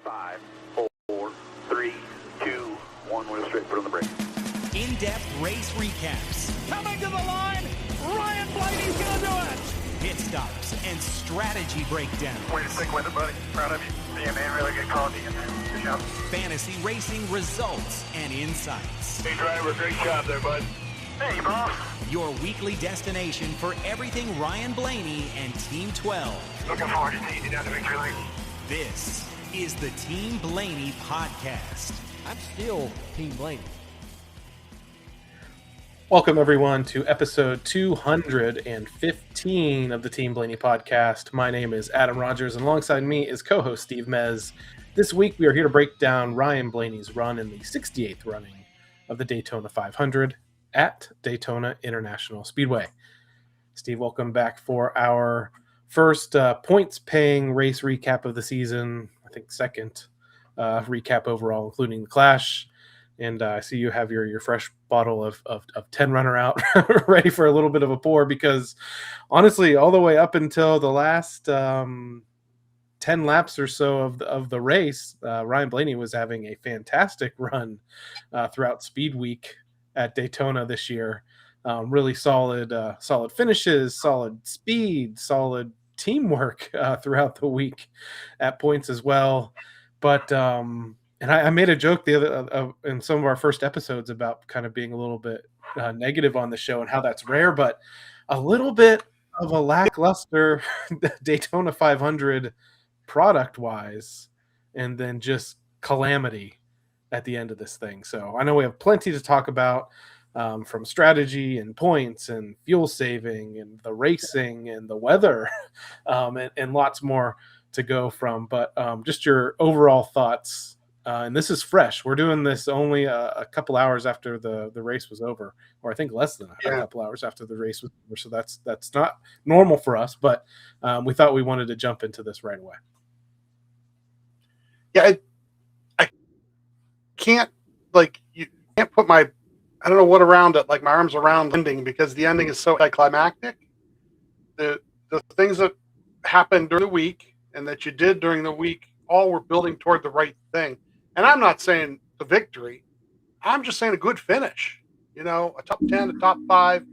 5, 4, 3, 2, 1. Wheel straight, put on the brake. In-depth race recaps. Coming to the line, Ryan Blaney's gonna do it! Pit stops and strategy breakdown. Way to stick with it, buddy. Proud of you. DNA really good quality in there. Good job. Fantasy racing results and insights. Hey, driver, great job there, bud. Hey, boss. Your weekly destination for everything Ryan Blaney and Team 12. Looking forward to seeing you down the victory lane. This is the Team Blaney podcast. I'm still Team Blaney. Welcome, everyone, to episode 215 of the Team Blaney podcast. My name is Adam Rogers, and alongside me is co-host Steve Mez. This week, we are here to break down Ryan Blaney's run in the 68th running of the Daytona 500 at Daytona International Speedway. Steve, welcome back for our first points-paying race recap of the season. I think second recap overall, including the Clash. And I see you have your fresh bottle of 10 runner out ready for a little bit of a pour, because honestly, all the way up until the last 10 laps or so of the race, Ryan Blaney was having a fantastic run throughout Speed Week at Daytona this year. Really solid finishes, solid speed, solid teamwork throughout the week at points as well. But and I made a joke the other in some of our first episodes about kind of being a little bit negative on the show and how that's rare, but a little bit of a lackluster Daytona 500 product-wise, and then just calamity at the end of this thing. So I know we have plenty to talk about, from strategy and points and fuel saving and the racing and the weather, and lots more to go from. But just your overall thoughts. And this is fresh. We're doing this only a couple hours after the race was over, or I think less than a couple hours after the race was over. So that's not normal for us, but we thought we wanted to jump into this right away. Yeah, I can't, you can't put I don't know what around it, my arms around the ending, because the ending is so anticlimactic. The things that happened during the week and that you did during the week all were building toward the right thing. And I'm not saying the victory. I'm just saying a good finish. A top 10, a top 5,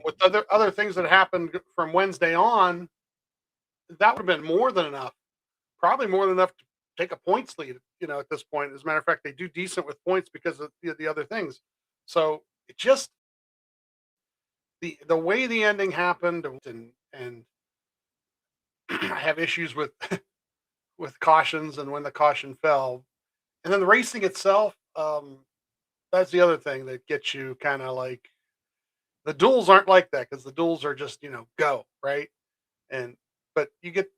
with other things that happened from Wednesday on, that would have been more than enough. Probably more than enough to take a points lead, at this point. As a matter of fact, they do decent with points because of the other things. So it just, the way the ending happened, and I have issues with cautions and when the caution fell. And then the racing itself, that's the other thing that gets you kind of the duels aren't like that, because the duels are just, go, right? But you get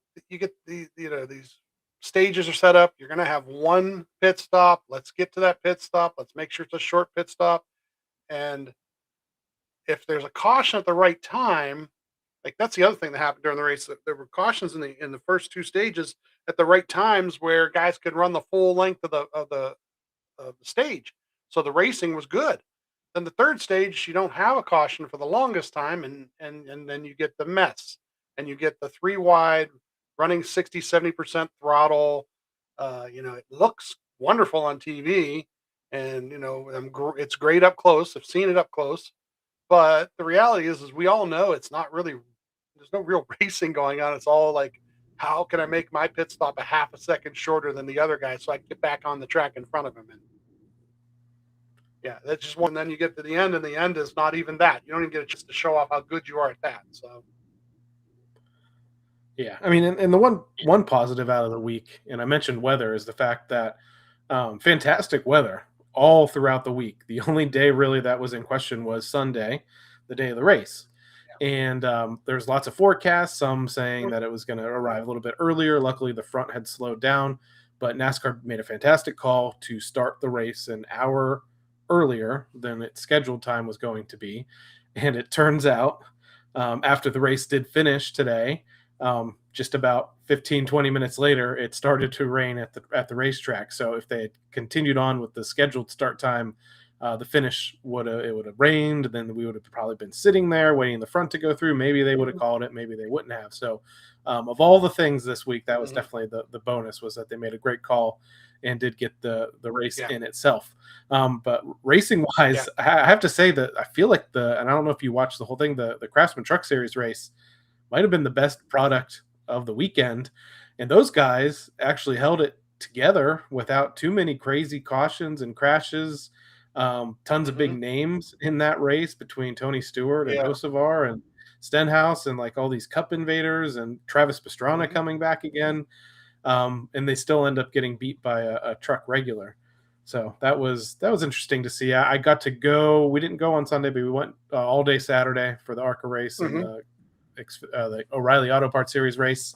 the, these stages are set up. You're going to have one pit stop. Let's get to that pit stop. Let's make sure it's a short pit stop. And if there's a caution at the right time, that's the other thing that happened during the race. There were cautions in the first two stages at the right times where guys could run the full length of the stage. So the racing was good. Then the third stage, you don't have a caution for the longest time, and then you get the mess, and you get the 3 wide running 60-70% throttle. It looks wonderful on TV, and it's great up close. I've seen it up close, but the reality is we all know it's not really. There's no real racing going on. It's all how can I make my pit stop a half a second shorter than the other guy so I can get back on the track in front of him? And yeah, that's just one. And then you get to the end, and the end is not even that. You don't even get a chance to show off how good you are at that. So yeah, I mean, and the one positive out of the week, and I mentioned weather, is the fact that fantastic weather all throughout the week. The only day really that was in question was Sunday, the day of the race. And there's lots of forecasts, some saying that it was going to arrive a little bit earlier. Luckily, the front had slowed down, but NASCAR made a fantastic call to start the race an hour earlier than its scheduled time was going to be. And it turns out, after the race did finish today, just about 15-20 minutes later, it started to rain at the racetrack. So if they had continued on with the scheduled start time, the finish would have rained. Then we would have probably been sitting there waiting the front to go through. Maybe they would have called it, maybe they wouldn't have. So Of all the things this week, that was Mhm. definitely the bonus, was that they made a great call and did get the race Yeah. in itself. But racing Yeah. wise, I have to say that I feel like and I don't know if you watched the whole thing, the Craftsman Truck Series race might have been the best product of the weekend. And those guys actually held it together without too many crazy cautions and crashes. Tons of big Mhm. names in that race between Tony Stewart and Yeah. Hocevar and Stenhouse and like all these Cup invaders and Travis Pastrana Mhm. coming back again. And they still end up getting beat by a truck regular. So that was interesting to see. I got to go. We didn't go on Sunday, but we went all day Saturday for the ARCA race and Mhm. the O'Reilly Auto Parts Series race.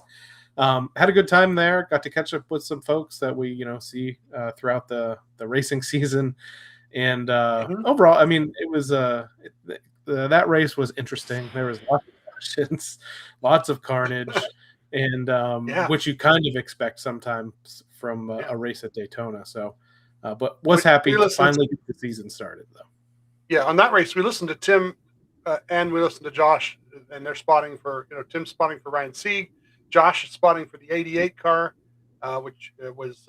Had a good time there. Got to catch up with some folks that we see throughout the racing season. And Mhm. overall, I mean, it was that race was interesting. There was lots of questions, lots of carnage, and Yeah. which you kind of expect sometimes from Yeah. a race at Daytona. So, but was happy We to listened finally get the season started, though. Yeah, on that race, we listened to Tim and we listened to Josh, and they're spotting for, Tim's spotting for Ryan Sieg. Josh is spotting for the 88 car, which was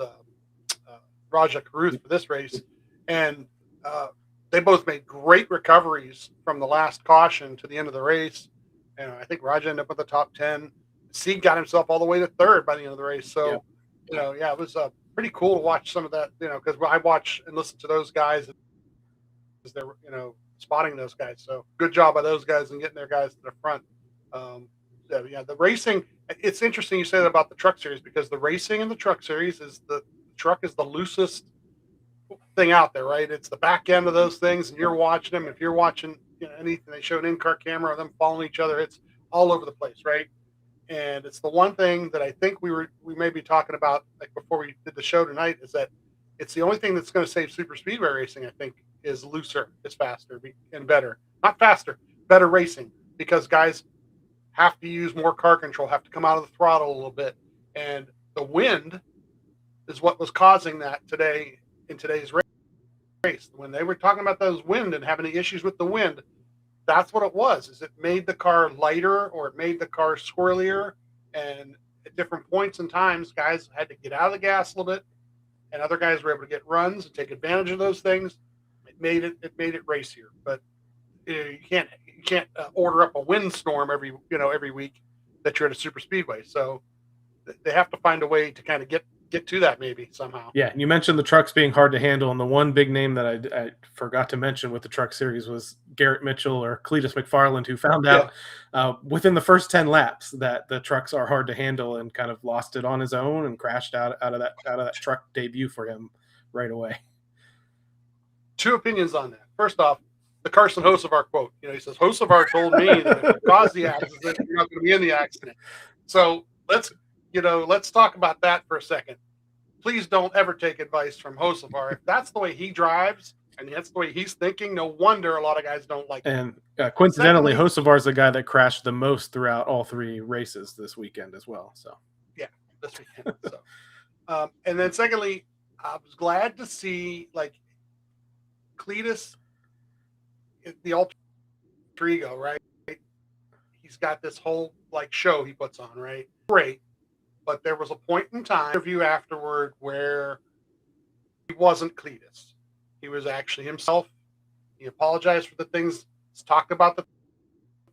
Raja Caruth for this race. And uh, they both made great recoveries from the last caution to the end of the race. And I think Raja ended up with the top 10. Sieg got himself all the way to third by the end of the race. So, yeah, it was pretty cool to watch some of that, because I watch and listen to those guys as they're spotting those guys. So good job by those guys and getting their guys to the front. So, yeah, the racing. It's interesting you say that about the truck series, because the racing in the truck series is the truck is the loosest thing out there, right? It's the back end of those things, and you're watching them. If you're watching anything they show an in-car camera of them following each other, it's all over the place, right? And it's the one thing that I think we may be talking about, like before we did the show tonight, is that it's the only thing that's going to save super speedway racing, I think, is looser, is faster and better. Not faster, better racing, because guys have to use more car control, have to come out of the throttle a little bit. And the wind is what was causing that today in today's race. When they were talking about those wind and having issues with the wind, that's what it was. Is it made the car lighter, or it made the car squirrelier, and at different points and times, guys had to get out of the gas a little bit, and other guys were able to get runs and take advantage of those things. It made it racier. But you can't order up a windstorm every week that you're at a super speedway. So they have to find a way to kind of get to that maybe somehow. Yeah, and you mentioned the trucks being hard to handle, and the one big name that I forgot to mention with the truck series was Garrett Mitchell, or Cletus McFarland, who found out within the first 10 laps that the trucks are hard to handle, and kind of lost it on his own and crashed out of that truck debut for him right away. Two opinions on that. First off, the Carson Hocevar quote. He says, Hocevar told me that if you cause the accident, you're not going to be in the accident. So let's talk about that for a second. Please don't ever take advice from Hocevar. If that's the way he drives and that's the way he's thinking, no wonder a lot of guys don't like him. And coincidentally, Hocevar is the guy that crashed the most throughout all three races this weekend as well. So yeah, this weekend. So, and then secondly, I was glad to see Cletus, the alter ego, right? He's got this whole show he puts on, right? Great. But there was a point in time, interview afterward, where he wasn't Cletus. He was actually himself. He apologized for the things, talked about the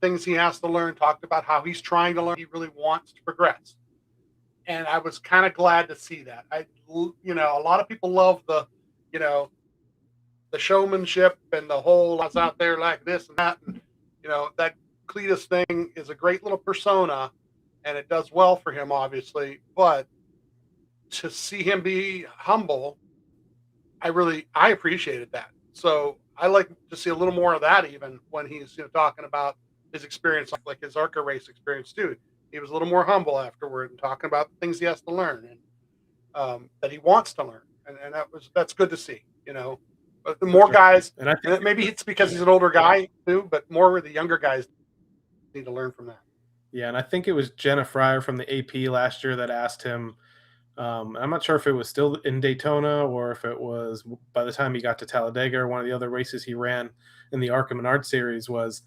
things he has to learn, talked about how he's trying to learn. He really wants to progress. And I was kind of glad to see that. A lot of people love the showmanship and the whole "I was out there like this and that." And, that Cletus thing is a great little persona, and it does well for him, obviously. But to see him be humble, I appreciated that. So I like to see a little more of that, even when he's talking about his experience, like his ARCA race experience too. He was a little more humble afterward and talking about the things he has to learn and that he wants to learn, and that's good to see. But the more guys, and maybe it's because he's an older guy too, but more of the younger guys need to learn from that. Yeah, and I think it was Jenna Fryer from the AP last year that asked him. I'm not sure if it was still in Daytona or if it was by the time he got to Talladega or one of the other races he ran in the ARCA Menard series, was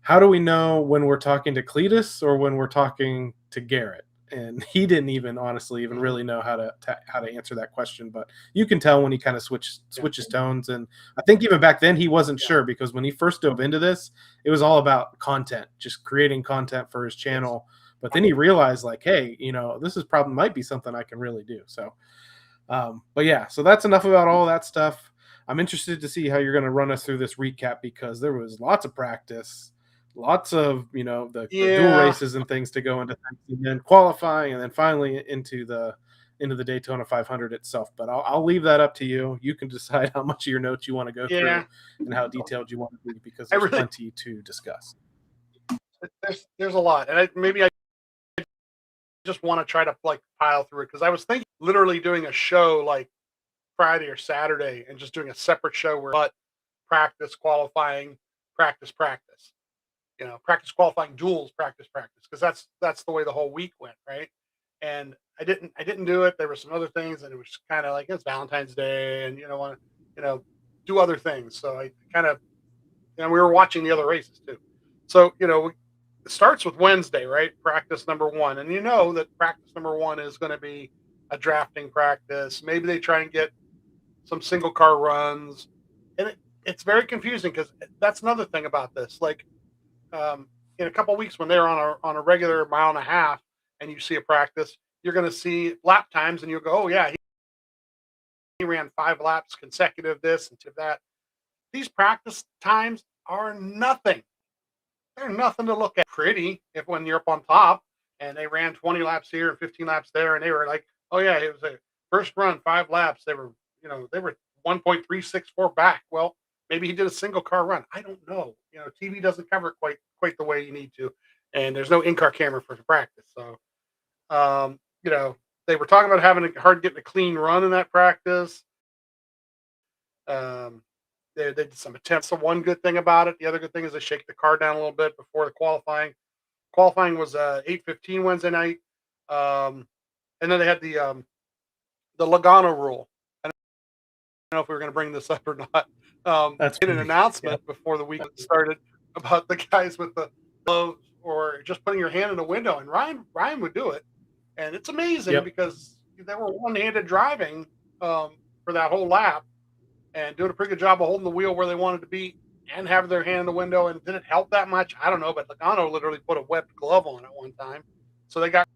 how do we know when we're talking to Cletus or when we're talking to Garrett? And he didn't even honestly even really know how to answer that question. But you can tell when he kind of switches tones. And I think even back then he wasn't sure, because when he first dove into this, it was all about content, just creating content for his channel. But then he realized, like, hey, this is probably might be something I can really do. So, but yeah, so that's enough about all that stuff. I'm interested to see how you're going to run us through this recap, because there was lots of practice, lots of the dual races and things to go into things, and then qualifying, and then finally into the Daytona 500 itself. But I'll leave that up to you. You can decide how much of your notes you want to go through and how detailed you want to be, because there's plenty to discuss. There's a lot, and I just want to try to like pile through it, because I was thinking literally doing a show like Friday or Saturday and just doing a separate show where practice, qualifying, practice, practice, qualifying, duels, practice, because that's the way the whole week went, right? And I didn't do it. There were some other things, and it was kind of like it's Valentine's Day, and want to do other things. So I kind of we were watching the other races too. So it starts with Wednesday, right? Practice number 1, and that practice number 1 is going to be a drafting practice. Maybe they try and get some single car runs, and it's very confusing, because that's another thing about this. Like, in a couple of weeks when they're on a regular mile and a half, and you see a practice, you're going to see lap times, and you'll go, oh yeah, he ran 5 laps consecutive, this and to that. These practice times are nothing. They're nothing to look at. Pretty if when you're up on top and they ran 20 laps here and 15 laps there, and they were like, oh yeah, it was a first run 5 laps. They were 1.364 back. Well, maybe he did a single car run. I don't know. TV doesn't cover it quite the way you need to, and there's no in-car camera for practice. So, they were talking about having a hard getting a clean run in that practice. They did some attempts. So one good thing about it. The other good thing is they shake the car down a little bit before the qualifying. Qualifying was 8:15 Wednesday night, and then they had the Logano rule. I don't know if we were going to bring this up or not. That's an announcement before the weekend started about the guys with the gloves or just putting your hand in the window, and Ryan would do it, and it's amazing because they were one-handed driving for that whole lap, and doing a pretty good job of holding the wheel where they wanted to be and having their hand in the window. And did it help that much? I don't know, but Logano literally put a webbed glove on at one time. So they got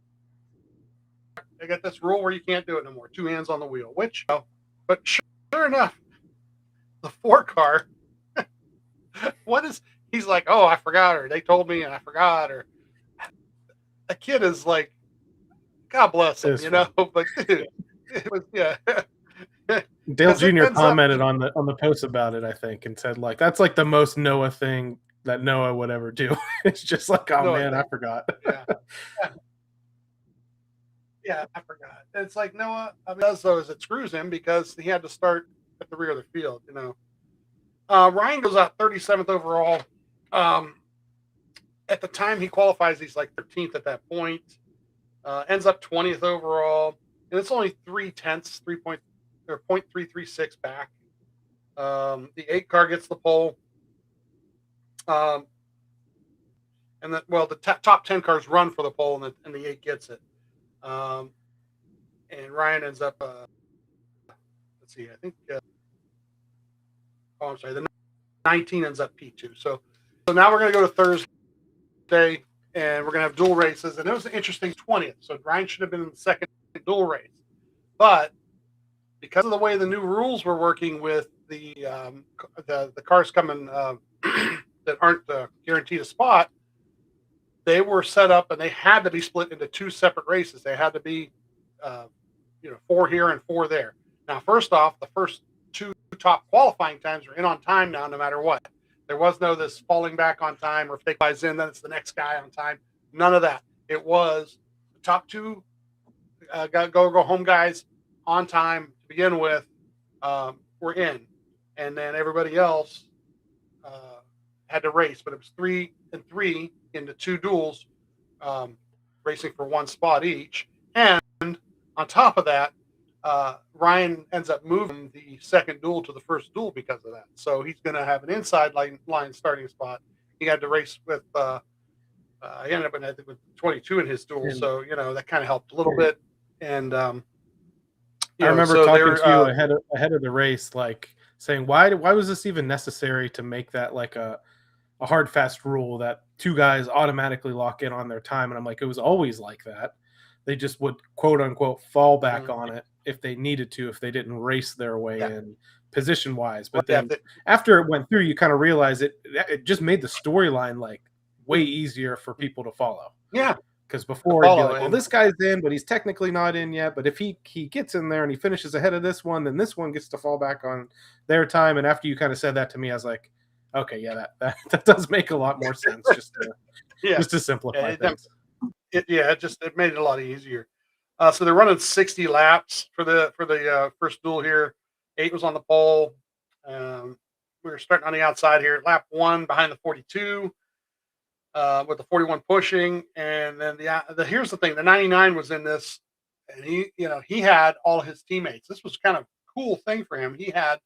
this rule where you can't do it no more. 2 hands on the wheel, but sure enough, the 4 car, he's like, oh, I forgot, or they told me and I forgot, or a kid is like, God bless him, but dude, it was, Dale Jr. commented on the post about it, I think, and said, like, that's like the most Noah thing that Noah would ever do. It's just like, oh man, I forgot. Yeah, I forgot. It's like Noah does those. It screws him because he had to start at the rear of the field. Ryan goes out 37th overall. At the time he qualifies, he's like 13th at that point. Ends up 20th overall, and it's only 0.336 back. The 8 car gets the pole. And then, the top 10 cars run for the pole, and the 8 gets it. And Ryan ends up, let's see, I think, I'm sorry, the 19 ends up P2. So now we're going to go to Thursday, and we're going to have dual races. And it was an interesting 20th. So Ryan should have been in the second dual race. But because of the way the new rules were working with the cars coming that aren't guaranteed a spot, they were set up and they had to be split into 2 separate races. They had to be, 4 here and 4 there. Now, first off, the first 2 top qualifying times are in on time now, no matter what. There was no this falling back on time, or if they guys in, then it's the next guy on time. None of that. It was the top 2 go home guys on time to begin with were in, and then everybody else had to race. But it was 3 and 3 into 2 duels, racing for 1 spot each. And on top of that, Ryan ends up moving the second duel to the first duel because of that. So he's going to have an inside line starting spot he had to race with. He ended up I think with 22 in his duel, so that kind of helped a little bit. And I remember talking to you ahead of the race, like saying why was this even necessary to make that like a hard fast rule that two guys automatically lock in on their time? And I'm like, it was always like that. They just would quote unquote fall back on it if they needed to, if they didn't race their way in position wise. But then after it went through, you kind of realize it just made the storyline like way easier for people to follow. Yeah. Because before it'd be like, well, this guy's in, but he's technically not in yet. But if he gets in there and he finishes ahead of this one, then this one gets to fall back on their time. And after you kind of said that to me, I was like, okay, yeah, that does make a lot more sense just to simplify things. It made it a lot easier. So they're running 60 laps for the first duel here. 8 was on the pole. We were starting on the outside here. Lap 1 behind the 42. With the 41 pushing, and then here's the thing: the 99 was in this, and he had all his teammates. This was kind of a cool thing for him. He had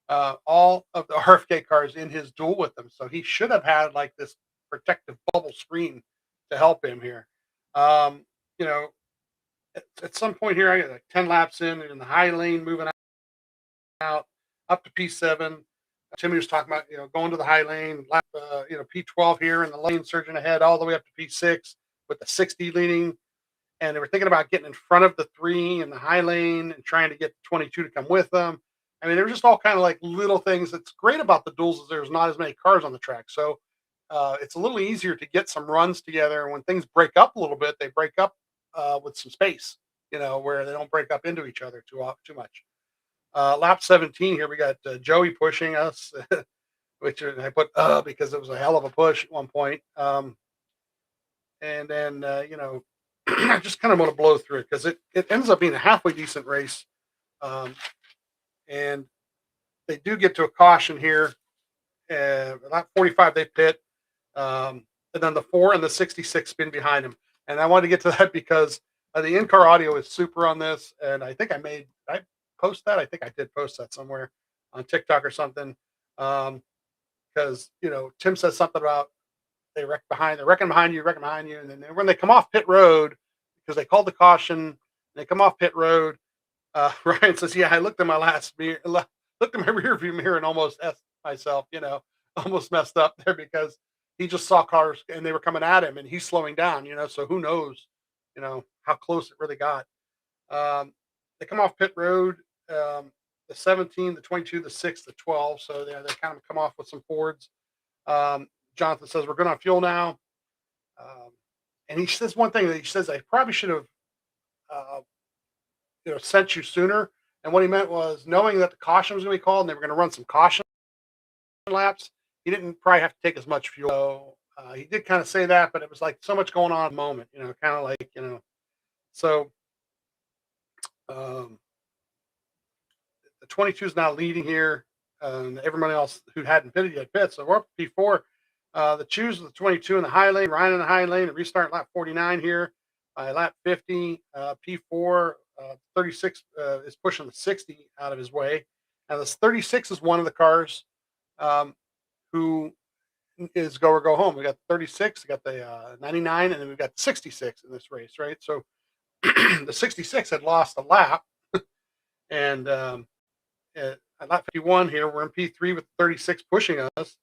all of the RFK cars in his duel with them, so he should have had like this protective bubble screen to help him here. At some point here, I got like 10 laps in the high lane, moving out up to P7. Timmy was talking about, going to the high lane, lap, P12 here in the lane, surging ahead all the way up to P6 with the 60 leading. And they were thinking about getting in front of the 3 in the high lane and trying to get 22 to come with them. I mean, they were just all kind of like little things. That's great about the duels is there's not as many cars on the track. So it's a little easier to get some runs together. And when things break up a little bit, they break up with some space, where they don't break up into each other too much. Lap 17 here, we got Joey pushing us, which I put because it was a hell of a push at one point. And then, I just kind of want to blow through it because it ends up being a halfway decent race. And they do get to a caution here. Lap 45, they pit. And then the 4 and the 66 spin behind him. And I wanted to get to that because the in-car audio is super on this. And I think I post that. I think I did post that somewhere on TikTok or something. Because Tim says something about they're wrecking behind you, and then when they come off pit road, because they called the caution, they come off pit road. Ryan says, "Yeah, I looked at my looked at my rear view mirror and almost effed myself. Almost messed up there because he just saw cars and they were coming at him, and he's slowing down. So who knows, how close it really got. They come off pit road." The 17, the 22, the 6, the 12. So they kind of come off with some Fords. Jonathan says, we're good on fuel now. And he says one thing. He says, I probably should have sent you sooner. And what he meant was knowing that the caution was going to be called and they were going to run some caution laps, he didn't probably have to take as much fuel. So he did kind of say that, but it was like so much going on at the moment, kind of like, so the 22 is now leading here. Everybody else who hadn't pitted yet pit. So we're up to P4. The choose the 22 in the high lane, Ryan in the high lane, and restart lap 49 here. Lap 50, P4, 36 is pushing the 60 out of his way. And this 36 is one of the cars who is go or go home. We got 36, we got the 99, and then we've got 66 in this race, right? So the 66 had lost a lap. And at lap 51 here, we're in P3 with 36 pushing us.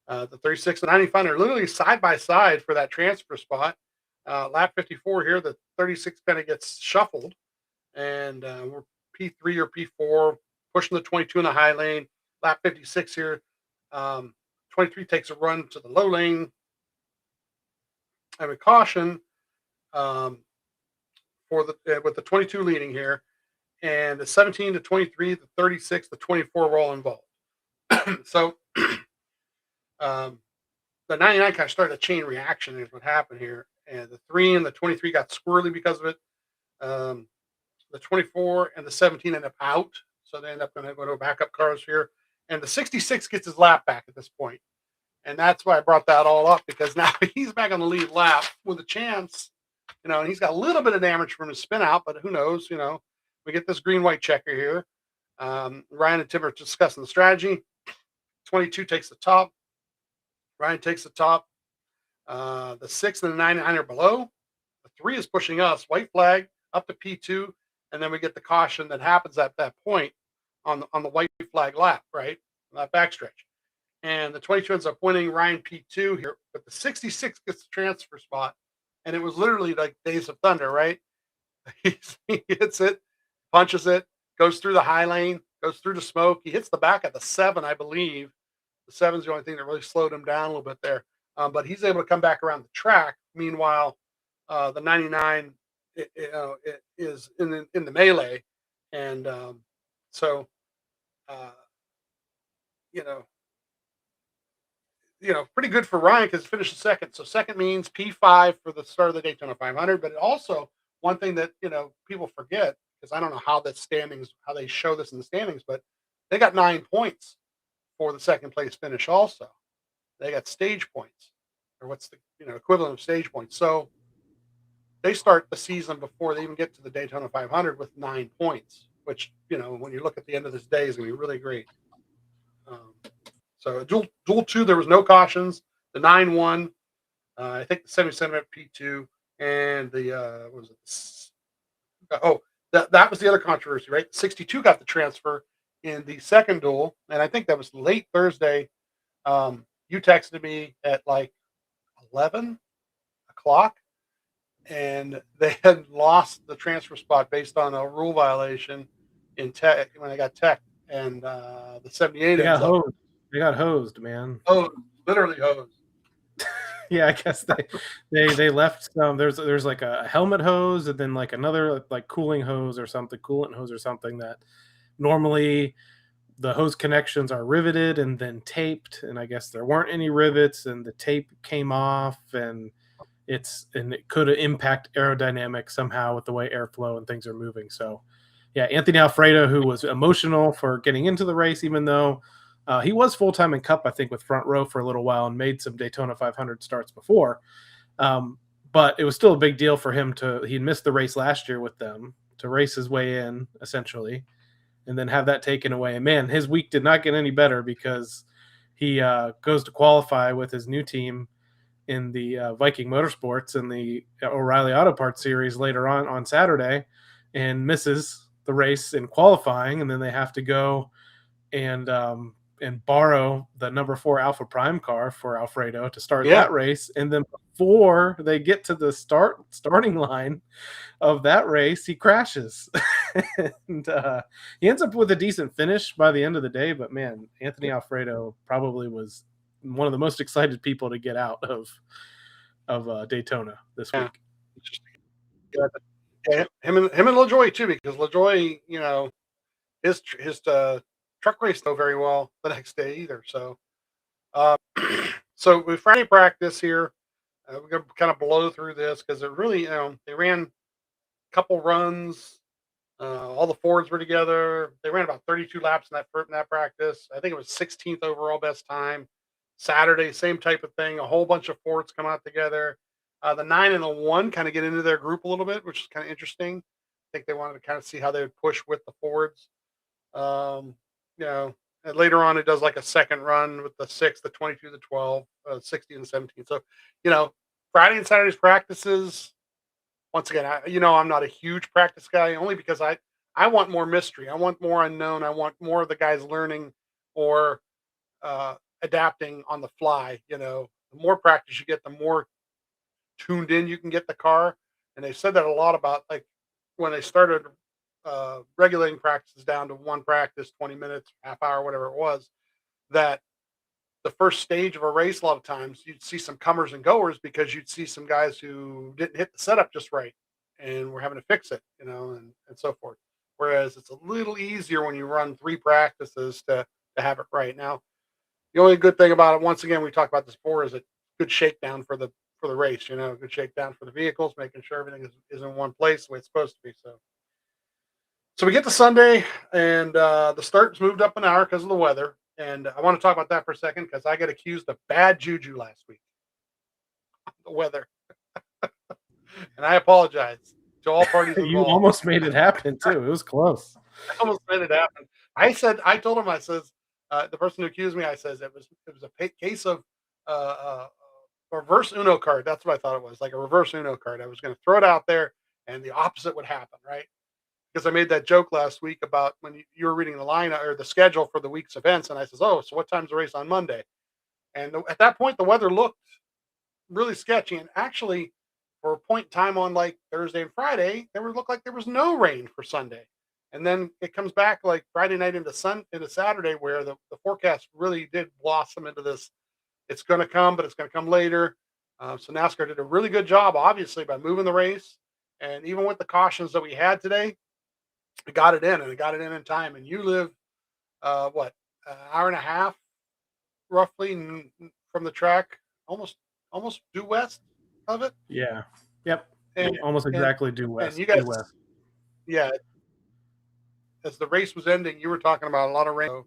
The 36 and 95 are literally side by side for that transfer spot. Lap 54 here, the 36 kind of gets shuffled, and we're P3 or P4, pushing the 22 in the high lane. Lap 56 here, 23 takes a run to the low lane. And with caution with the 22 leading here. And the 17, the 23, the 36, the 24 were all involved. So the 99 kind of started a chain reaction is what happened here. And the 3 and the 23 got squirrely because of it. The 24 and the 17 end up out. So they end up going to go to backup cars here. And the 66 gets his lap back at this point. And that's why I brought that all up, because now he's back on the lead lap with a chance, and he's got a little bit of damage from his spin out, but who knows, we get this green-white checker here. Ryan and Tim are discussing the strategy. 22 takes the top Ryan takes the top. The 6 and the 99 are below. The 3 is pushing us. White flag up to P2, and then we get the caution that happens at that point on the white flag lap, right? That backstretch. And the 22 ends up winning. Ryan P2 here, but the 66 gets the transfer spot, and it was literally like Days of Thunder, right? He hits it, punches it, goes through the high lane, goes through the smoke. He hits the back of the 7, I believe. The 7's the only thing that really slowed him down a little bit there. But he's able to come back around the track. Meanwhile, the 99 is in the melee, and so pretty good for Ryan because he finished second. So second means P5 for the start of the Daytona 500. But it also, one thing that people forget, because I don't know how they show this in the standings, but they got 9 points for the second place finish. Also, they got stage points, or what's the equivalent of stage points. So they start the season before they even get to the Daytona 500 with 9 points, which when you look at the end of this day is going to be really great. So duel 2, there was no cautions. The 9 won. I think the 77 at P2, and the what was it? That was the other controversy, right? 62 got the transfer in the second duel, and I think that was late Thursday. You texted me at like 11 o'clock, and they had lost the transfer spot based on a rule violation in tech when they got tech, and the 78 they got hosed. They got hosed, man. Oh, literally hosed. Yeah, I guess they left some. There's like a helmet hose, and then like another like cooling hose or something, coolant hose or something that normally the hose connections are riveted and then taped, and I guess there weren't any rivets, and the tape came off, and it could impact aerodynamics somehow with the way airflow and things are moving. So, yeah, Anthony Alfredo, who was emotional for getting into the race, even though he was full-time in Cup, I think, with Front Row for a little while and made some Daytona 500 starts before. But it was still a big deal for him he missed the race last year with them to race his way in, essentially, and then have that taken away. And man, his week did not get any better because he goes to qualify with his new team in the Viking Motorsports in the O'Reilly Auto Parts Series later on Saturday, and misses the race in qualifying. And then they have to go and borrow the number 4 Alpha Prime car for Alfredo to start that race. And then before they get to the starting line of that race, he crashes. And he ends up with a decent finish by the end of the day. But man, Anthony Alfredo probably was one of the most excited people to get out of Daytona this week. Yeah, him and LaJoy too, because LaJoy, his truck race though very well the next day either. So, so with Friday practice here, we're gonna kind of blow through this because it really, they ran a couple runs. All the Fords were together. They ran about 32 laps in that practice. I think it was 16th overall best time. Saturday, same type of thing. A whole bunch of Fords come out together. The 9 and the 1 kind of get into their group a little bit, which is kind of interesting. I think they wanted to kind of see how they would push with the Fords. And later on, it does like a second run with the 6, the 22, the 12, 16, and 17. So, Friday and Saturday's practices, once again, I'm not a huge practice guy, only because I want more mystery. I want more unknown. I want more of the guys learning or adapting on the fly. The more practice you get, the more tuned in you can get the car. And they said that a lot about like when they started regulating practices down to one practice, 20 minutes, half hour, whatever it was, that the first stage of a race, a lot of times you'd see some comers and goers because you'd see some guys who didn't hit the setup just right and we're having to fix it, and so forth. Whereas it's a little easier when you run 3 practices to have it right. Now, the only good thing about it, once again, we talked about this before, is a good shakedown for the race, a good shakedown for the vehicles, making sure everything is in one place the way it's supposed to be. So we get to Sunday, and the start's moved up an hour because of the weather. And I want to talk about that for a second because I got accused of bad juju last week. The weather. And I apologize to all parties involved. You almost made it happen, too. It was close. I almost made it happen. I told him, the person who accused me, I says, it was a case of a reverse Uno card. That's what I thought it was, like a reverse Uno card. I was going to throw it out there, and the opposite would happen, right? Because I made that joke last week about when you were reading the line or the schedule for the week's events, and I says, "Oh, so what time's the race on Monday?" And at that point, the weather looked really sketchy. And actually, for a point in time on like Thursday and Friday, there would look like there was no rain for Sunday. And then it comes back like Friday night into Saturday, where the forecast really did blossom into this. It's going to come, but it's going to come later. So NASCAR did a really good job, obviously, by moving the race. And even with the cautions that we had today, it got it in, and it got it in time. And you live, what, an hour and a half roughly from the track, almost due west of it. Yeah. Yep. And Almost and exactly due and west. you guys, Due west. yeah, as the race was ending, you were talking about a lot of rain. So,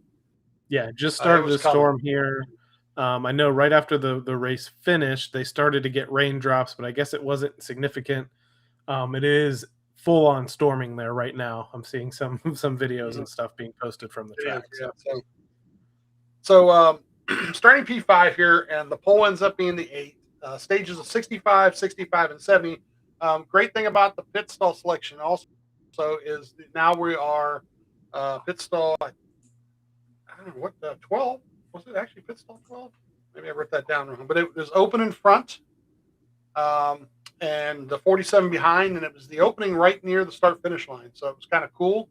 Yeah, just it started was to coming. storm here. I know right after the race finished, they started to get raindrops, but I guess it wasn't significant. It is full on storming there right now. I'm seeing some videos and stuff being posted from the It track. is, yeah. So starting P5 here, and the pole ends up being the 8. Stages of 65, 65, and 70. Great thing about the pit stall selection also is that now we are pit stall, I don't know what, 12? Was it actually pit stall 12? Maybe I wrote that down wrong. But it was open in front, and the 47 behind, and it was the opening right near the start finish line. So it was kind of cool.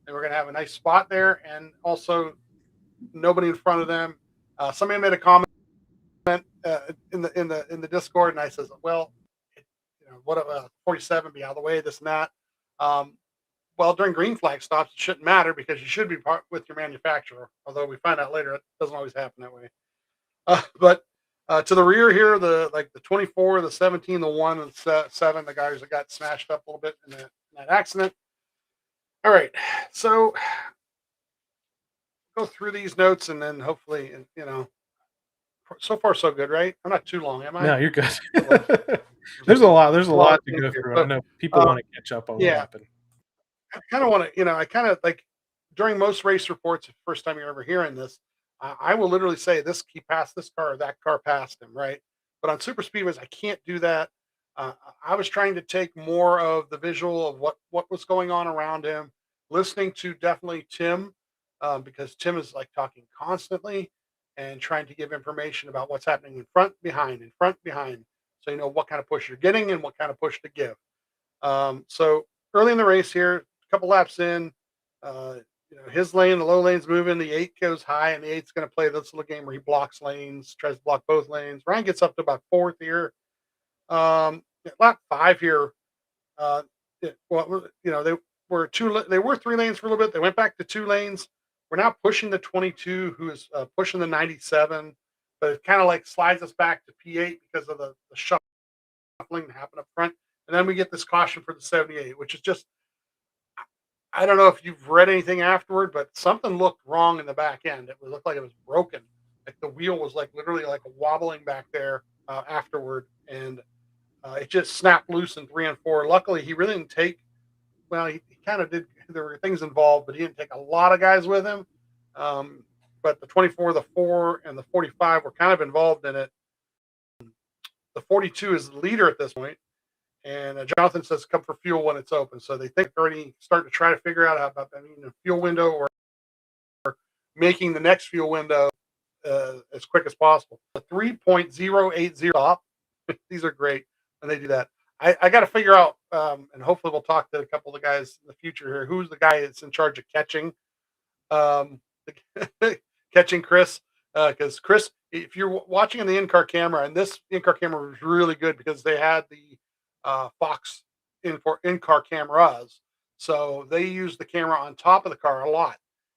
And we're going to have a nice spot there, and also nobody in front of them. Somebody made a comment in the Discord, and I says, "Well, what 47 be out of the way, this and that." Well, during green flag stops, it shouldn't matter because you should be part with your manufacturer. Although we find out later it doesn't always happen that way. But to the rear here, the 24, the 17, the 1, and 7, the guys that got smashed up a little bit in that accident. All right, so go through these notes, and then hopefully, so far so good, right? I'm not too long, am I? No, you're good. There's a lot to go through. But, I know people want to catch up on what happened. I kind of want to, I kind of like during most race reports, the first time you're ever hearing this, I will literally say he passed this car or that car passed him, right? But on super speedways, I can't do that. I was trying to take more of the visual of what was going on around him, listening to definitely Tim, because Tim is like talking constantly and trying to give information about what's happening in front, behind, so you know what kind of push you're getting and what kind of push to give. So early in the race here, a couple laps in, his lane, the low lane's moving, the 8 goes high, and the 8's going to play this little game where he blocks lanes, tries to block both lanes. Ryan gets up to about 4th here. Lap 5 here, they were they were 3 lanes for a little bit. They went back to 2 lanes. We're now pushing the 22, who is pushing the 97, but it kind of like slides us back to P8 because of the shuffling that happened up front. And then we get this caution for the 78, which is just, I don't know if you've read anything afterward, but something looked wrong in the back end. It looked like it was broken. Like the wheel was like literally like wobbling back there afterward. And it just snapped loose in 3 and 4. Luckily, he really didn't take, well, he kind of did. There were things involved, but he didn't take a lot of guys with him. But the 24, the 4, and the 45 were kind of involved in it. The 42 is the leader at this point. And Jonathan says, come for fuel when it's open. So they think they're already starting to try to figure out how about that, a fuel window or making the next fuel window as quick as possible. The 3.080 stop. These are great when they do that. I got to figure out, and hopefully we'll talk to a couple of the guys in the future here. Who's the guy that's in charge of catching, catching Chris? Because Chris, if you're watching on the in-car camera, and this in-car camera was really good because they had the Fox in-car cameras, so they use the camera on top of the car a lot.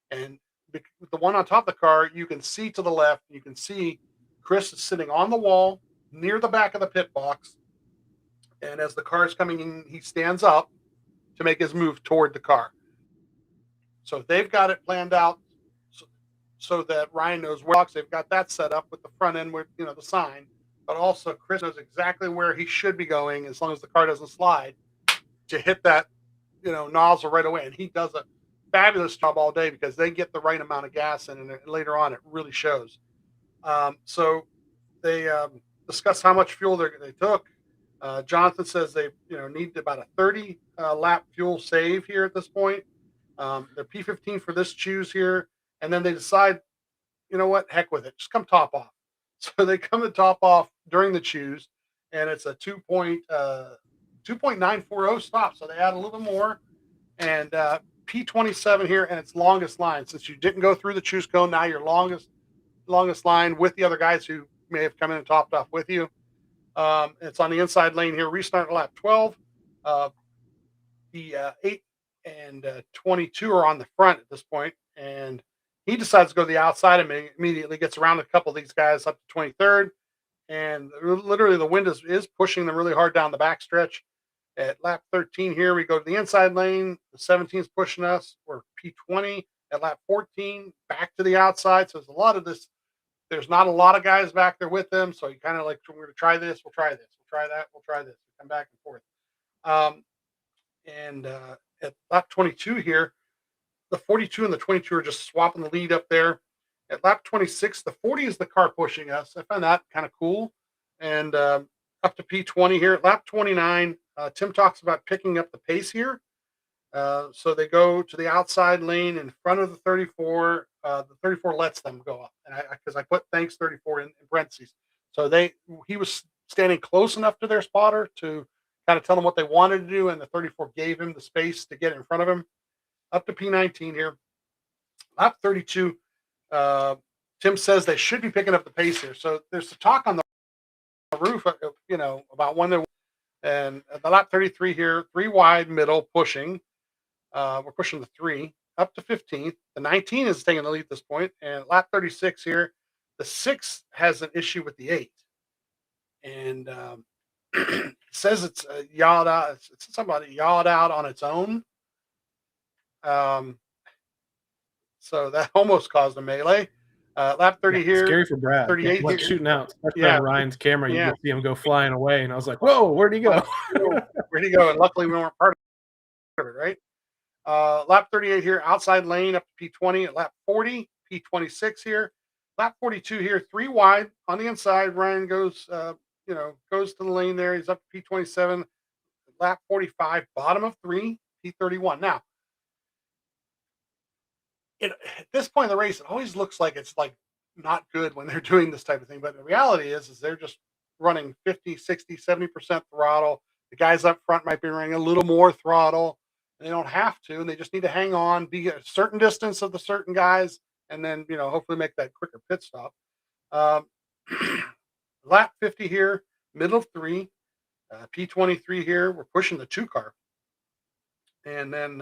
And with the one on top of the car, you can see to the left. You can see Chris is sitting on the wall near the back of the pit box. And as the car is coming in, he stands up to make his move toward the car. So they've got it planned out so that Ryan knows where. They've got that set up with the front end, with the sign. But also, Chris knows exactly where he should be going as long as the car doesn't slide to hit that, nozzle right away. And he does a fabulous job all day because they get the right amount of gas in, and later on it really shows. So they discuss how much fuel they took. Jonathan says they need about a 30 lap fuel save here at this point. They're P15 for this choose here, and then they decide, you know what, heck with it, just come top off. So they come to top off during the choose, and it's a 2.940 stop. So they add a little bit more, and P27 here, and it's longest line. Since you didn't go through the choose cone, now your longest line with the other guys who may have come in and topped off with you. It's on the inside lane here. Restart at lap 12. The 8 and 22 are on the front at this point, and he decides to go to the outside and immediately gets around a couple of these guys up to 23rd. And literally the wind is pushing them really hard down the backstretch. At lap 13 here, we go to the inside lane. The 17 is pushing us. We're P20 at lap 14, back to the outside. So there's a lot of this. There's not a lot of guys back there with them. So you kind of like, we're going to try this. We'll try this. We'll try that. We'll try this. We come back and forth. At lap 22 here, the 42 and the 22 are just swapping the lead up there. At lap 26, the 40 is the car pushing us. I find that kind of cool. And up to P20 here. At lap 29, Tim talks about picking up the pace here. So they go to the outside lane in front of the 34. The 34 lets them go up. And because I put thanks 34 in parentheses. So he was standing close enough to their spotter to kind of tell them what they wanted to do, and the 34 gave him the space to get in front of him. Up to P19 here. Lap 32, Tim says they should be picking up the pace here. So there's a talk on the roof, about when they're, and at the lap 33 here, 3 wide, middle, pushing. We're pushing the 3 up to 15th. The 19 is taking the lead at this point, and lap 36 here, the 6 has an issue with the 8. And says it's yawed out. It's somebody yawed out on its own. So that almost caused a melee. Lap 30 here. Scary for Brad. 38 like here. shooting out. Especially on Ryan's camera, you can see him go flying away. And I was like, whoa, where'd he go? Where'd he go? And luckily we weren't part of it, right? Lap 38 here, outside lane up to P20. At lap 40, P26 here. Lap 42 here, 3 wide on the inside. Ryan goes goes to the lane there. He's up to P27. Lap 45, bottom of 3, P31. Now, at this point in the race, it always looks like it's like not good when they're doing this type of thing. But the reality is they're just running 50, 60, 70% throttle. The guys up front might be running a little more throttle. They don't have to, and they just need to hang on, be a certain distance of the certain guys, and then, hopefully make that quicker pit stop. Lap 50 here, middle of 3, P23 here. We're pushing the 2 car. And then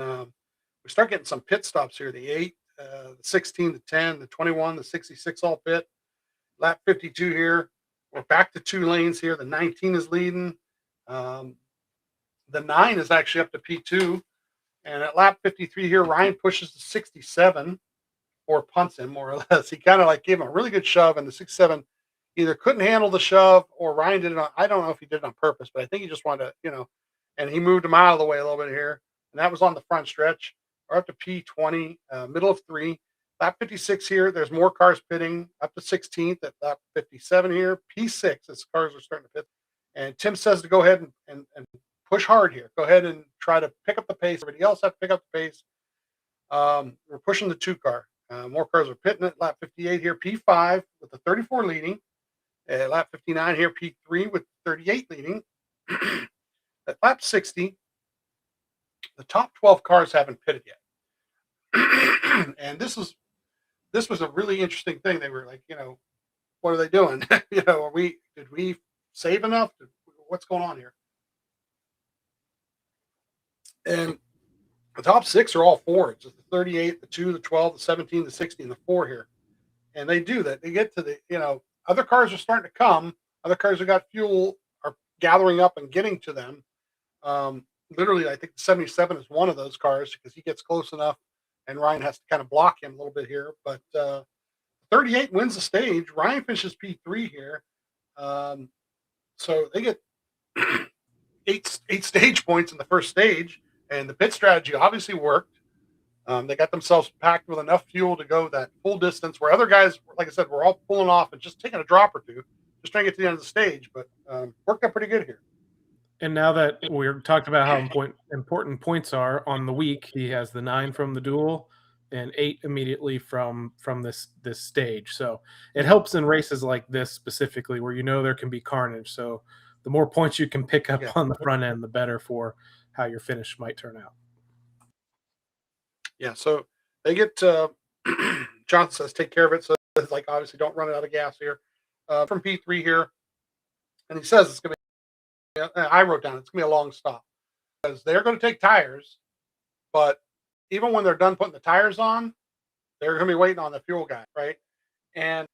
we start getting some pit stops here. The 8, the 16, the 10, the 21, the 66 all pit. Lap 52 here. We're back to 2 lanes here. The 19 is leading. The 9 is actually up to P2. And at lap 53 here, Ryan pushes the 67 or punts him, more or less. He kind of like gave him a really good shove, and the 67 either couldn't handle the shove or Ryan did it I don't know if he did it on purpose, but I think he just wanted to, and he moved him out of the way a little bit here. And that was on the front stretch. We're up to P20, middle of 3. Lap 56 here, there's more cars pitting up to 16th at lap 57 here. P6 as cars are starting to pit. And Tim says to go ahead and push hard here. Go ahead and try to pick up the pace. Everybody else have to pick up the pace. We're pushing the 2 car. More cars are pitting at lap 58 here. P5 with the 34 leading. At lap 59 here, P3 with 38 leading. At lap 60, the top 12 cars haven't pitted yet. And this was a really interesting thing. They were like, what are they doing? Did we save enough? What's going on here? And the top 6 are all Fords. It's the 38, the 2, the 12, the 17, the 60, and the 4 here. And they do that. They get to the, other cars are starting to come. Other cars who got fuel are gathering up and getting to them. Literally, I think the 77 is one of those cars because he gets close enough and Ryan has to kind of block him a little bit here. But 38 wins the stage. Ryan finishes P3 here. So they get eight stage points in the first stage. And the pit strategy obviously worked. They got themselves packed with enough fuel to go that full distance where other guys, like I said, were all pulling off and just taking a drop or 2. just trying to get to the end of the stage, but worked out pretty good here. And now that we're talking about how important points are on the week, he has the 9 from the duel and 8 immediately from this stage. So it helps in races like this specifically, where there can be carnage. So the more points you can pick up on the front end, the better for how your finish might turn out. Yeah, so they get Johnson says take care of it. So it's like, obviously don't run out of gas here. From P3 here, and he says it's going to be. I wrote down it's going to be a long stop because they're going to take tires, but even when they're done putting the tires on, they're going to be waiting on the fuel guy, right? And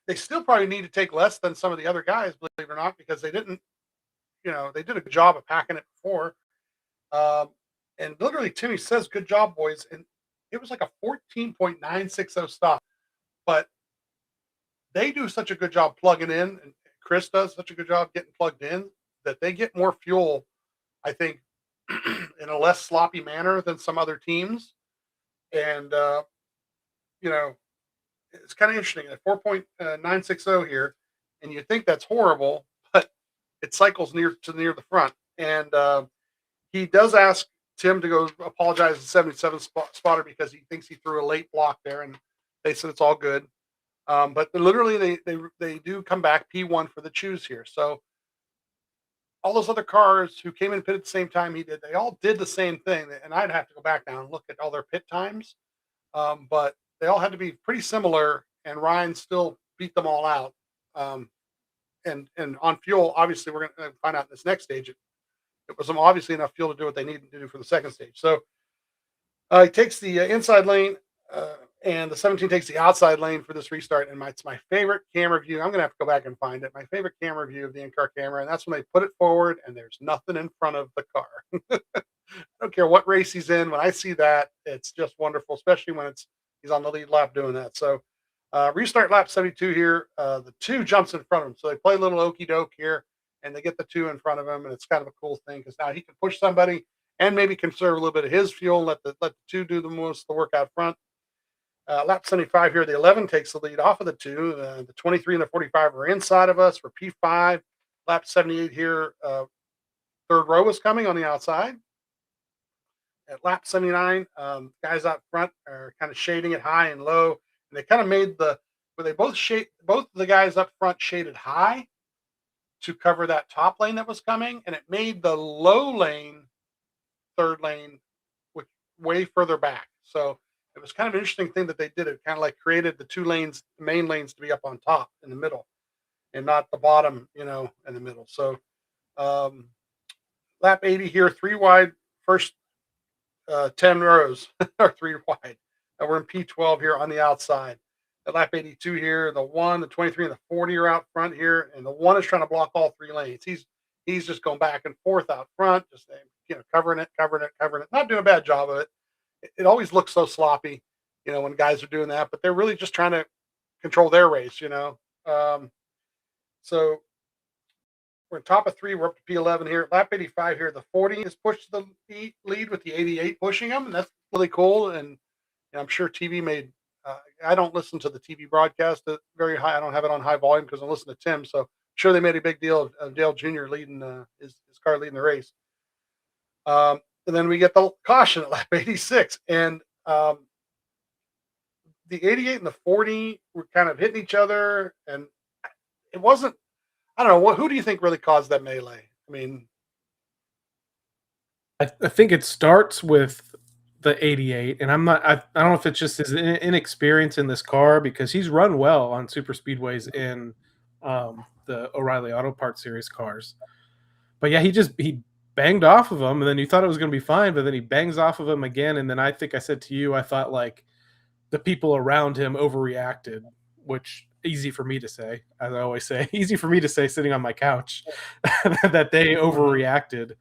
they still probably need to take less than some of the other guys, believe it or not, because they didn't, they did a good job of packing it before. And literally, Timmy says, "Good job, boys," and it was like a 14.960 stop, but they do such a good job plugging in, and Chris does such a good job getting plugged in that they get more fuel, I think, in a less sloppy manner than some other teams. And, it's kind of interesting. At 4.960 here, and you think that's horrible, but it cycles near the front. And he does ask Tim to go apologize to 77 spotter because he thinks he threw a late block there, and they said it's all good. But literally, they do come back P1 for the choose here. So all those other cars who came in pit at the same time he did, they all did the same thing. And I'd have to go back now and look at all their pit times. But they all had to be pretty similar, and Ryan still beat them all out. And on fuel, obviously, we're going to find out in this next stage. It was obviously enough fuel to do what they needed to do for the second stage. So he takes the inside lane. And the 17 takes the outside lane for this restart. And it's my favorite camera view. I'm going to have to go back and find it. My favorite camera view of the in-car camera. And that's when they put it forward and there's nothing in front of the car. I don't care what race he's in. When I see that, it's just wonderful, especially when he's on the lead lap doing that. So restart lap 72 here. The 2 jumps in front of him. So they play a little okey doke here and they get the 2 in front of him. And it's kind of a cool thing because now he can push somebody and maybe conserve a little bit of his fuel, let the 2 do the most of the work out front. Lap 75 here, the 11 takes the lead off of the 2. The 23 and the 45 are inside of us for P5. Lap 78 here, third row is coming on the outside. At lap 79, guys out front are kind of shading it high and low. And they kind of made where they both the guys up front shaded high to cover that top lane that was coming. And it made the low lane, third lane, way further back. So it was kind of an interesting thing that they did. It kind of like created the 2 lanes, the main lanes, to be up on top in the middle and not the bottom, in the middle. So lap 80 here, 3 wide, first 10 rows are 3 wide. We're in P12 here on the outside. At lap 82 here, the 1, the 23, and the 40 are out front here. And the 1 is trying to block all 3 lanes. He's just going back and forth out front, just covering it. Not doing a bad job of it. It always looks so sloppy, when guys are doing that, but they're really just trying to control their race, So we're in top of 3. We're up to P11 here. Lap 85 here. The 40 is pushed to the lead with the 88 pushing them, and that's really cool. And I'm sure TV made. I don't listen to the TV broadcast very high. I don't have it on high volume because I listen to Tim. So I'm sure they made a big deal of Dale Jr. leading his car leading the race. And then we get the caution at lap 86. And the 88 and the 40 were kind of hitting each other. And it wasn't, I don't know, who do you think really caused that melee? I mean, I think it starts with the 88. And I don't know if it's just his inexperience in this car, because he's run well on super speedways in the O'Reilly Auto Parts Series cars. But yeah, he banged off of him, and then you thought it was going to be fine, but then he bangs off of him again. And then I think I said to you, I thought like the people around him overreacted, which easy for me to say, as I always say, easy for me to say sitting on my couch that they overreacted.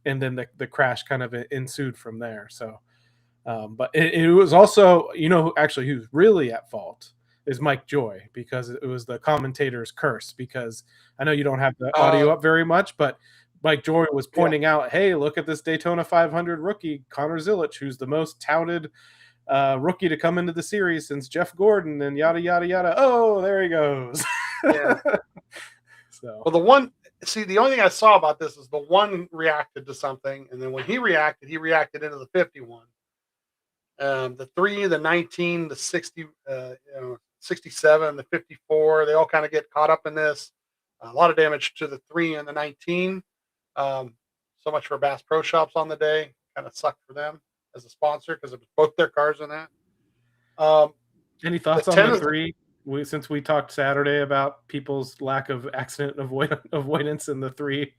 And then the crash kind of ensued from there. So, but it was also, actually who's really at fault is Mike Joy, because it was the commentator's curse, because I know you don't have the audio up very much, but Mike Joy was pointing out, hey, look at this Daytona 500 rookie, Connor Zilic, who's the most touted rookie to come into the series since Jeff Gordon, and yada, yada, yada. Oh, there he goes. Yeah. So Well, the only thing I saw about this is the one reacted to something, and then when he reacted into the 51. The 3, the 19, the 60, 67, the 54, they all kind of get caught up in this. A lot of damage to the 3 and the 19. So much for Bass Pro Shops on the day. Kind of sucked for them as a sponsor because it was both their cars in that. any The thoughts on 10 the is 3? Since we talked Saturday about people's lack of accident avoidance in the 3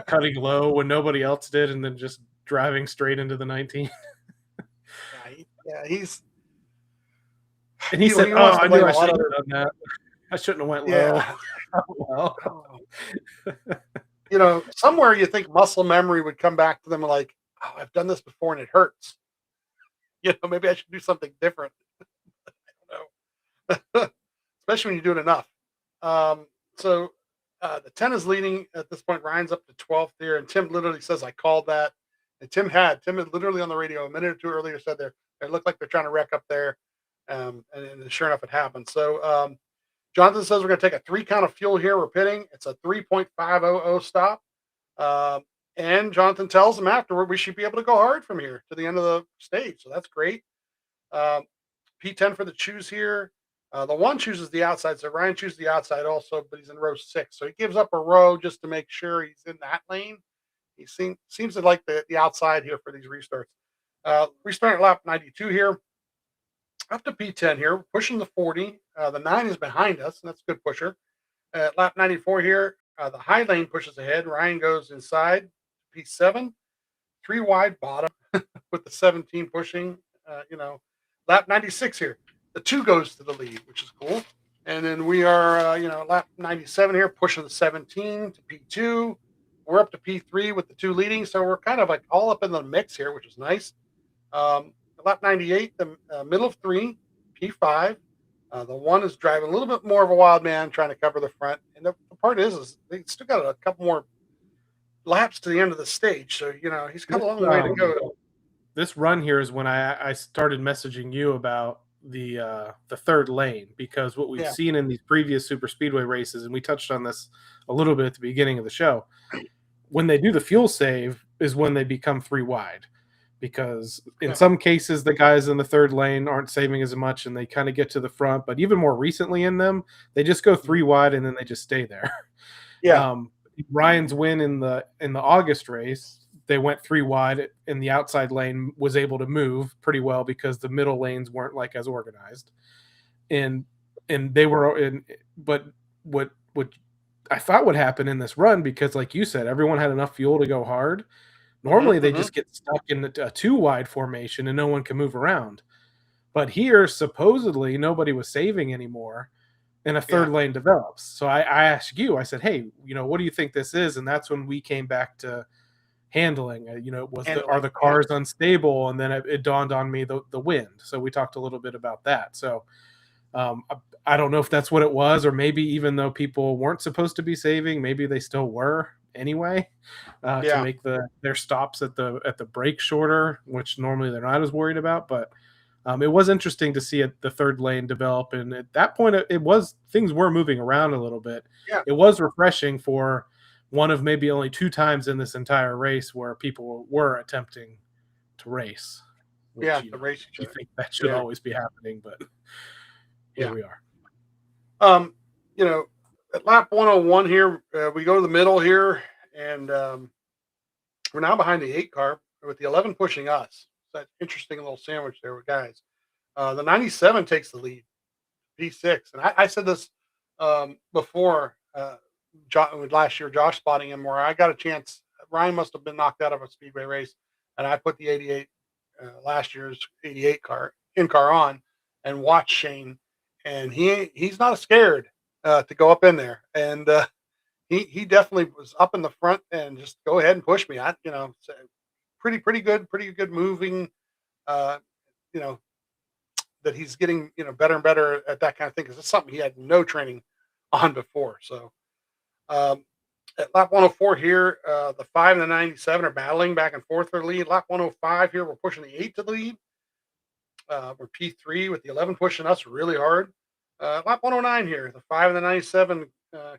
cutting low when nobody else did, and then just driving straight into the 19. he's And he said, he "Oh, wants to I knew blame I a lot shouldn't of have done that. I shouldn't have went low." yeah. Well, Somewhere you think muscle memory would come back to them like, oh, I've done this before and it hurts. Maybe I should do something different. I don't know. Especially when you do it enough. So the 10 is leading at this point. Ryan's up to 12th here, and Tim literally says, I called that. And Tim had literally on the radio a minute or two earlier said they look like they're trying to wreck up there. And sure enough, it happened. So Jonathan says we're going to take a 3 count of fuel here. We're pitting. It's a 3.500 stop. And Jonathan tells them afterward we should be able to go hard from here to the end of the stage. So that's great. P10 for the choose here. The 1 chooses the outside. So Ryan chooses the outside also, but he's in row 6. So he gives up a row just to make sure he's in that lane. He seems to like the outside here for these restarts. Restart at lap 92 here. Up to P10 here, pushing the 40. The 9 is behind us, and that's a good pusher. At lap 94 here, the high lane pushes ahead. Ryan goes inside, P7. 3 wide bottom with the 17 pushing. Lap 96 here. The 2 goes to the lead, which is cool. And then we are, lap 97 here, pushing the 17 to P2. We're up to P3 with the 2 leading, so we're kind of like all up in the mix here, which is nice. Lap 98, the middle of 3, P5. The 1 is driving a little bit more of a wild man, trying to cover the front. And the part is they still got a couple more laps to the end of the stage, so he's got a long way to go. This run here is when I started messaging you about the third lane, because what we've seen in these previous super speedway races, and we touched on this a little bit at the beginning of the show, when they do the fuel save is when they become 3 wide, because in some cases the guys in the third lane aren't saving as much and they kind of get to the front, but even more recently in them they just go 3 wide and then they just stay there. Ryan's win in the August race, they went 3 wide, and the outside lane was able to move pretty well because the middle lanes weren't like as organized, and they were in. But what I thought would happen in this run, because like you said, everyone had enough fuel to go hard. Normally they just get stuck in a 2 wide formation and no one can move around. But here, supposedly nobody was saving anymore, and a third lane develops. So I asked you, I said, hey, what do you think this is? And that's when we came back to handling. Are the cars unstable? And then it dawned on me the wind. So we talked a little bit about that. So I don't know if that's what it was, or maybe even though people weren't supposed to be saving, maybe they still were anyway, to make their stops at the brake shorter, which normally they're not as worried about. But it was interesting to see the third lane develop, and at that point things were moving around a little bit. It was refreshing for one of maybe only 2 times in this entire race where people were attempting to race. Which, the race. You think that should always be happening, but here we are. At lap 101 here, we go to the middle here, and we're now behind the 8 car with the 11 pushing us. That interesting little sandwich there with guys. The 97 takes the lead, P6, and I said this before. Last year, Josh spotting him, where I got a chance. Ryan must have been knocked out of a speedway race, and I put the 88 last year's 88 car on and watched Shane, and he's not scared to go up in there, and he definitely was up in the front and just go ahead and push me. Pretty good moving. That he's getting better and better at that kind of thing, because it's something he had no training on before. So. At lap 104 here, the 5 and the 97 are battling back and forth for the lead. Lap 105 here, we're pushing the 8 to the lead. We're P3 with the 11 pushing us really hard. Lap 109 here. The 5 and the 97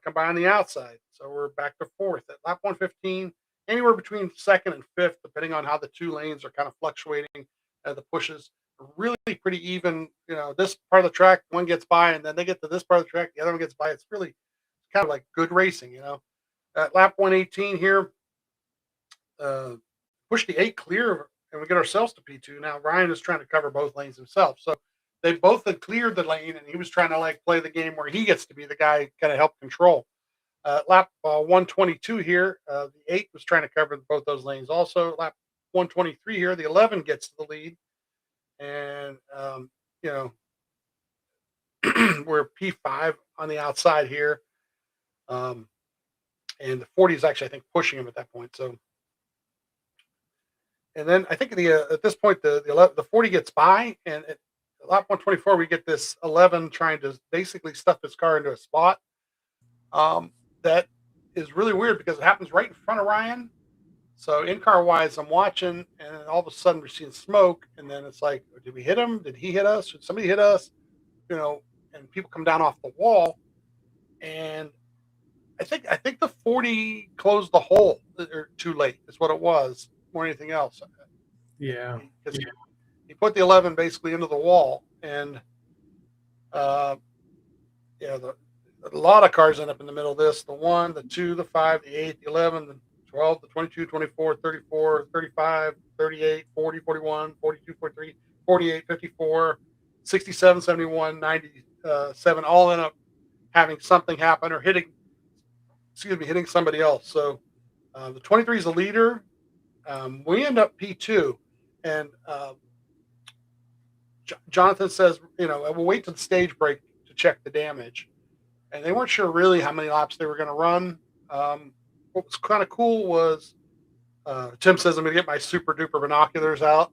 combine the outside. So we're back to fourth. At lap 115, anywhere between second and fifth, depending on how the two lanes are kind of fluctuating the pushes. Really pretty even. This part of the track, one gets by, and then they get to this part of the track, the other one gets by. It's really kind of like good racing. At lap 118 here, push the 8 clear, and we get ourselves to P2. Now Ryan is trying to cover both lanes himself, so they both had cleared the lane, and he was trying to play the game where he gets to be the guy kind of help control. Lap 122 here, the 8 was trying to cover both those lanes. Also, lap 123 here, the 11 gets to the lead, and we're P5 on the outside here, and the 40 is actually, I think, pushing him at that point. So, and then I think at this point the 40 gets by, and at lap 124 we get this 11 trying to basically stuff his car into a spot. That is really weird because it happens right in front of Ryan. So in-car wise, I'm watching, and then all of a sudden we're seeing smoke, and then it's like, did we hit him? Did he hit us? Did somebody hit us? And people come down off the wall, and I think the 40 closed the hole or too late is what it was, more than anything else. Yeah. Because he put the 11 basically into the wall, and a lot of cars end up in the middle of this. The 1, the 2, the 5, the 8, the 11, the 12, the 22, 24, 34, 35, 38, 40, 41, 42, 43, 48, 54, 67, 71, 97, all end up having something happen or hitting somebody else. So the 23 is the leader. We end up P2, and Jonathan says, we'll wait till the stage break to check the damage. And they weren't sure really how many laps they were going to run. What was kind of cool was Tim says, I'm going to get my super duper binoculars out.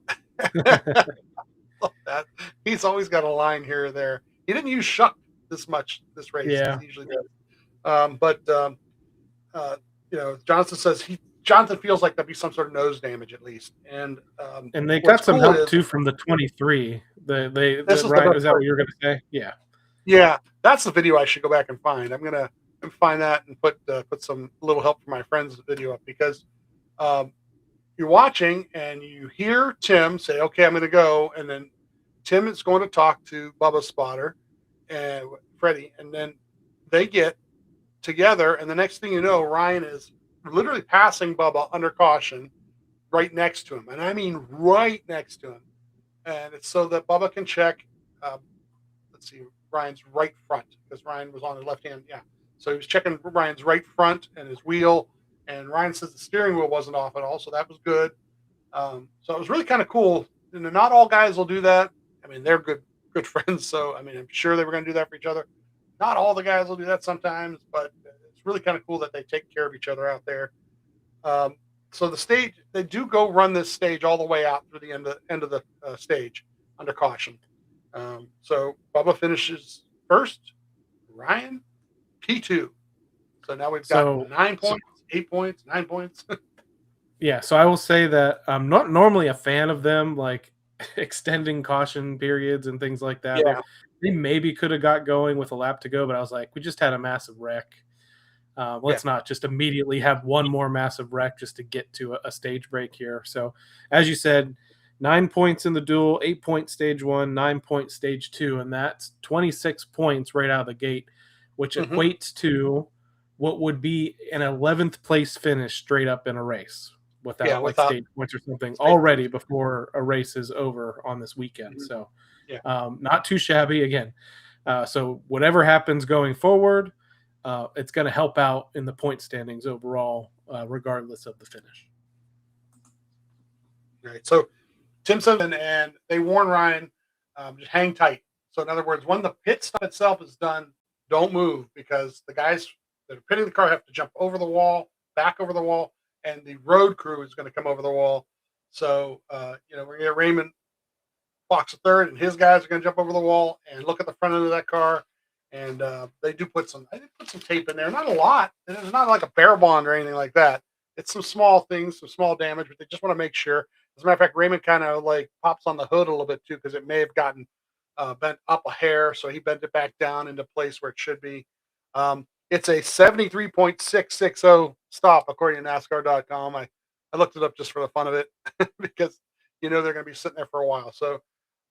He's always got a line here or there. He didn't use shuck this much this race. Yeah. He usually does. But Jonathan says Jonathan feels like there'd be some sort of nose damage at least. And they got some help too from the 23. Is that what you were going to say? Yeah. Yeah, that's the video I should go back and find. I'm gonna find that and put some little help from my friend's video up, because you're watching and you hear Tim say, "Okay, I'm gonna go," and then Tim is going to talk to Bubba's spotter and Freddie, and then they get together, and the next thing you know, Ryan is literally passing Bubba under caution, right next to him, and I mean right next to him, and it's so that Bubba can check. Let's see. Ryan's right front, because Ryan was on the left hand. Yeah. So he was checking Ryan's right front and his wheel, and Ryan says the steering wheel wasn't off at all. So that was good. So it was really kind of cool. Not all guys will do that. I mean, they're good friends. So, I mean, I'm sure they were going to do that for each other. Not all the guys will do that sometimes, but it's really kind of cool that they take care of each other out there. So the stage, they do go run this stage all the way out through the end of the stage under caution. So Bubba finishes first, Ryan P2. So now we've got 9 points, 8 points, 9 points. Yeah, so I will say that I'm not normally a fan of them extending caution periods and things like that. Yeah. They maybe could have got going with a lap to go, but I was like, we just had a massive wreck. Let's not just immediately have one more massive wreck just to get to a stage break here. So as you said, 9 points in the duel, 8 point stage 1, 9 point stage 2, and that's 26 points right out of the gate, which equates to what would be an 11th place finish straight up in a race without stage points or something already before a race is over on this weekend. So not too shabby again. So whatever happens going forward, it's going to help out in the point standings overall, regardless of the finish. Right. So Tim says, and they warn Ryan, just hang tight. So in other words, when the pit stop itself is done, don't move, because the guys that are pitting the car have to jump over the wall, back over the wall, and the road crew is going to come over the wall. So, we're going to get Raymond Fox a third, and his guys are going to jump over the wall and look at the front end of that car. And they put some tape in there. Not a lot. It's not like a bear bond or anything like that. It's some small things, some small damage, but they just want to make sure. As a matter of fact, Raymond kind of pops on the hood a little bit too, because it may have gotten bent up a hair, so he bent it back down into place where it should be. It's a 73.660 stop, according to NASCAR.com. I looked it up just for the fun of it because they're going to be sitting there for a while. So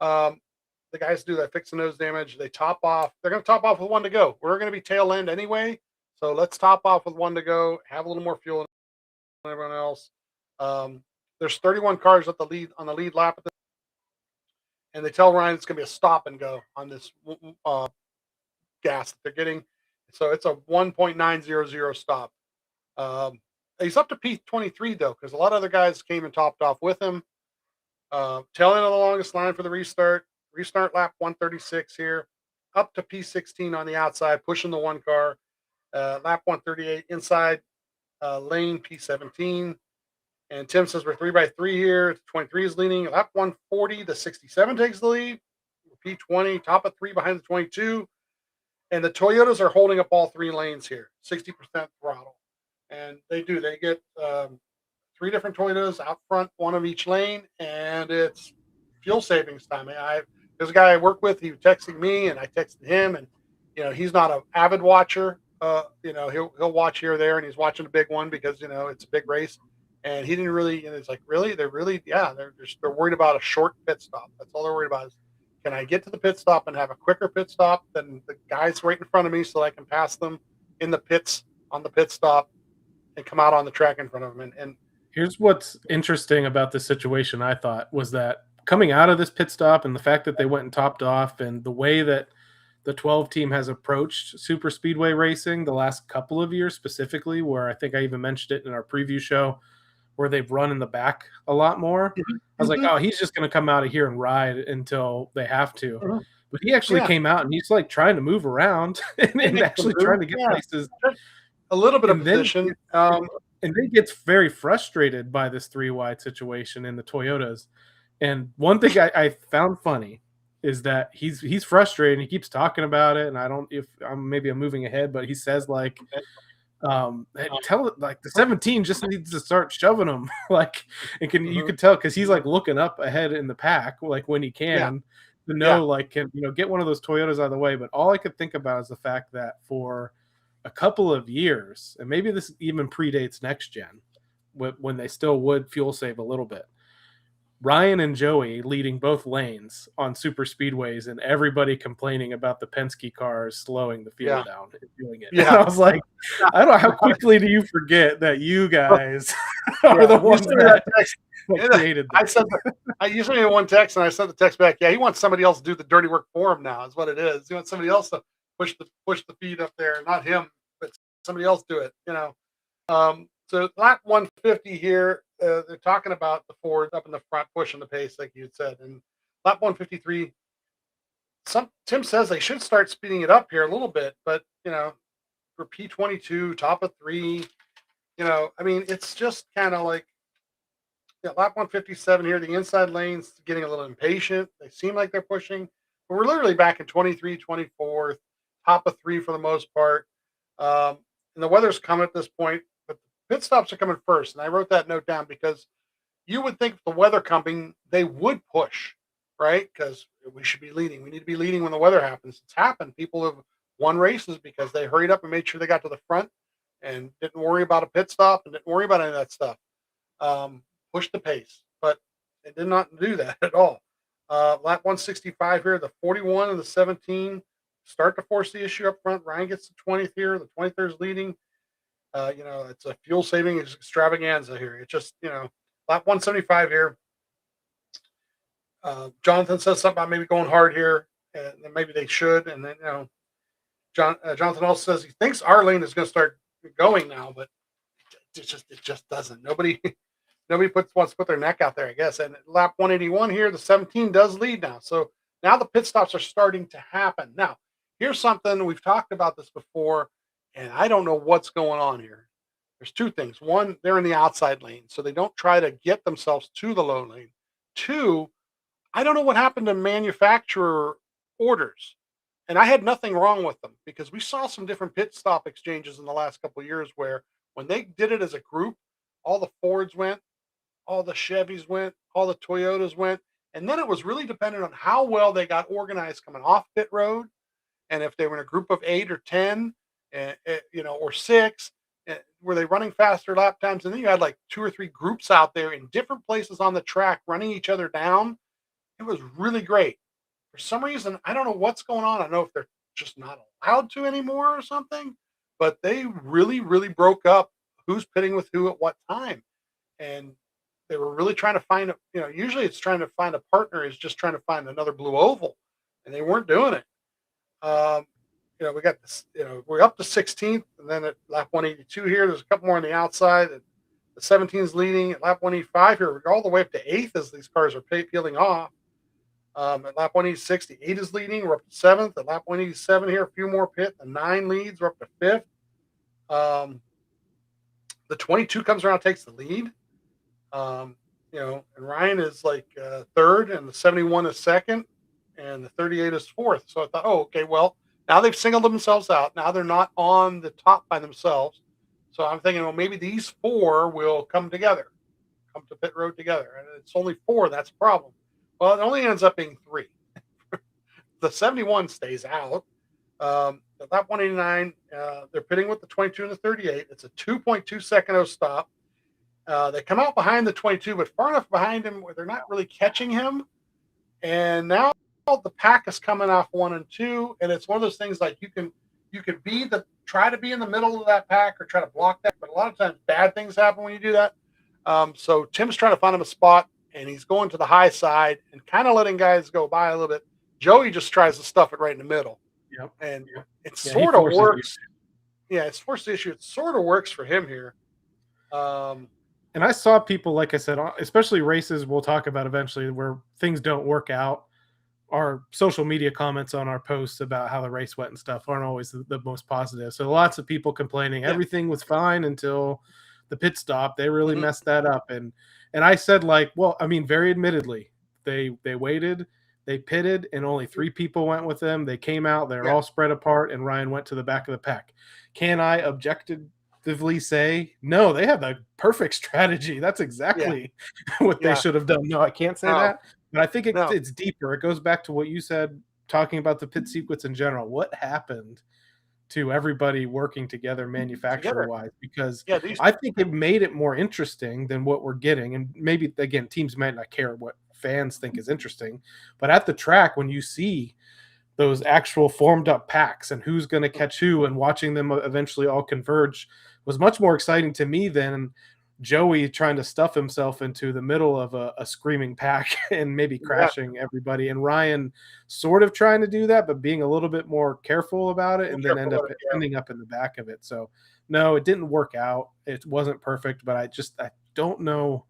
the guys do that, fix the nose damage. They top off. They're going to top off with 1 to go. We're going to be tail end anyway, so let's top off with 1 to go. Have a little more fuel than everyone else. There's 31 cars at the lead on the lead lap, and they tell Ryan it's going to be a stop and go on this gas that they're getting. So it's a 1.900 stop. He's up to P23 though, because a lot of other guys came and topped off with him. Tail end of the longest line for the restart. Restart lap 136 here. Up to P16 on the outside, pushing the 1 car. Lap 138 inside lane P17. And Tim says we're 3x3 here. 23 is leading. Lap 140, the 67 takes the lead. P20, top of 3 behind the 22. And the Toyotas are holding up all 3 lanes here, 60% throttle. And they do. They get 3 different Toyotas out front, 1 of each lane, and it's fuel savings time. There's a guy I work with. He was texting me, and I texted him, and he's not an avid watcher. He'll watch here or there, and he's watching a big one because it's a big race. And he didn't really. And it's like, really, they're worried about a short pit stop. That's all they're worried about. Is, can I get to the pit stop and have a quicker pit stop than the guys right in front of me, so I can pass them in the pits on the pit stop and come out on the track in front of them? And here's what's interesting about this situation, I thought, was that coming out of this pit stop and the fact that they went and topped off and the way that the 12 team has approached super speedway racing the last couple of years specifically, where I think I even mentioned it in our preview show, where they've run in the back a lot more. I was like, oh, he's just going to come out of here and ride until they have to. But he actually came out and he's like trying to move around and actually trying to get places. A little bit of position. And they get very frustrated by this 3-wide situation in the Toyotas. And one thing I found funny is that he's frustrated and he keeps talking about it. And I don't, if I'm moving ahead, but he says like, tell it like the 17 just needs to start shoving them you can tell because he's like looking up ahead in the pack like when he can to know get one of those Toyotas out of the way. But all I could think about is the fact that for a couple of years, and maybe this even predates next gen when they still would fuel save a little bit, Ryan and Joey leading both lanes on super speedways and everybody complaining about the Penske cars slowing the field down and doing it. Yeah. And I was like, I don't know, how quickly do you forget that you guys are the ones that created this? I usually get one text and I sent the text back. Yeah, he wants somebody else to do the dirty work for him now is what it is. He wants somebody else to push the feed up there, not him, but somebody else do it, So lap 150 here, they're talking about the Ford up in the front pushing the pace, like you had said. And lap 153, Tim says they should start speeding it up here a little bit, but for P22, top of 3, it's just kind of like lap 157 here. The inside lane's getting a little impatient. They seem like they're pushing, but we're literally back in 23, 24, top of 3 for the most part. And the weather's coming at this point. Pit stops are coming first, and I wrote that note down because you would think with the weather coming, they would push, right? Because we should be leading. We need to be leading when the weather happens. It's happened. People have won races because they hurried up and made sure they got to the front and didn't worry about a pit stop and didn't worry about any of that stuff. Push the pace, but they did not do that at all. Lap 165 here, the 41 and the 17 start to force the issue up front. Ryan gets the 20th here. The 23rd is leading. It's a fuel saving extravaganza here. It's just, lap 175 here. Jonathan says something about maybe going hard here, and maybe they should. And then, Jonathan also says he thinks our lane is going to start going now, but it just doesn't. Nobody wants to put their neck out there, I guess. And lap 181 here, the 17 does lead now. So now the pit stops are starting to happen. Now, here's something we've talked about this before. And I don't know what's going on here. There's 2 things. 1, they're in the outside lane, so they don't try to get themselves to the low lane. 2, I don't know what happened to manufacturer orders. And I had nothing wrong with them because we saw some different pit stop exchanges in the last couple of years where when they did it as a group, all the Fords went, all the Chevys went, all the Toyotas went, And then it was really dependent on how well they got organized coming off pit road, and if they were in a group of 8 or 10, or 6, were they running faster lap times? And then you had like 2 or 3 groups out there in different places on the track running each other down. It was really great. For some reason, I don't know what's going on. I don't know if they're just not allowed to anymore or something, but they really, really broke up who's pitting with who at what time. And they were really trying to find usually it's trying to find a partner is just trying to find another blue oval, and they weren't doing it. We got this, we're up to 16th, and then at lap 182 here, there's a couple more on the outside. The 17 is leading at lap 185 here. We're all the way up to 8th as these cars are peeling off. At lap 186, the 8 is leading. We're up to 7th. At lap 187 here, a few more pit. The 9 leads. We're up to 5th. The 22 comes around, takes the lead. And Ryan is like 3rd, and the 71 is 2nd, and the 38 is 4th. So I thought, oh, okay, well, now they've singled themselves out. Now they're not on the top by themselves. So I'm thinking, well, maybe these 4 will come together, come to pit road together. And it's only 4. That's a problem. Well, it only ends up being 3. The 71 stays out. At lap 189, they're pitting with the 22 and the 38. It's a 2.2 second stop. They come out behind the 22, but far enough behind him where they're not really catching him. And now the pack is coming off 1 and 2, and it's one of those things like you can try to be in the middle of that pack or try to block that, but a lot of times bad things happen when you do that. So Tim's trying to find him a spot, and he's going to the high side and kind of letting guys go by a little bit. Joey just tries to stuff it right in the middle. Yep. And it sort of works. Yeah, it's forced the issue. It sort of works for him here. And I saw people, like I said, especially races we'll talk about eventually where things don't work out. Our social media comments on our posts about how the race went and stuff aren't always the most positive. So lots of people complaining everything was fine until the pit stop. They really messed that up. And I said, like, well, I mean, very admittedly, they waited, they pitted, and only 3 people went with them. They came out, they're all spread apart, and Ryan went to the back of the pack. Can I objectively say, no, they have the perfect strategy? That's exactly what they should have done. No, I can't say that. But I think it's deeper. It goes back to what you said, talking about the pit sequence in general. What happened to everybody working together manufacturer-wise? Because I think it made it more interesting than what we're getting. And maybe, again, teams might not care what fans think is interesting. But at the track, when you see those actual formed-up packs and who's going to catch who and watching them eventually all converge was much more exciting to me than Joey trying to stuff himself into the middle of a screaming pack and maybe crashing everybody, and Ryan sort of trying to do that, but being a little bit more careful about it, and then ending up in the back of it. So no, it didn't work out. It wasn't perfect, but I don't know.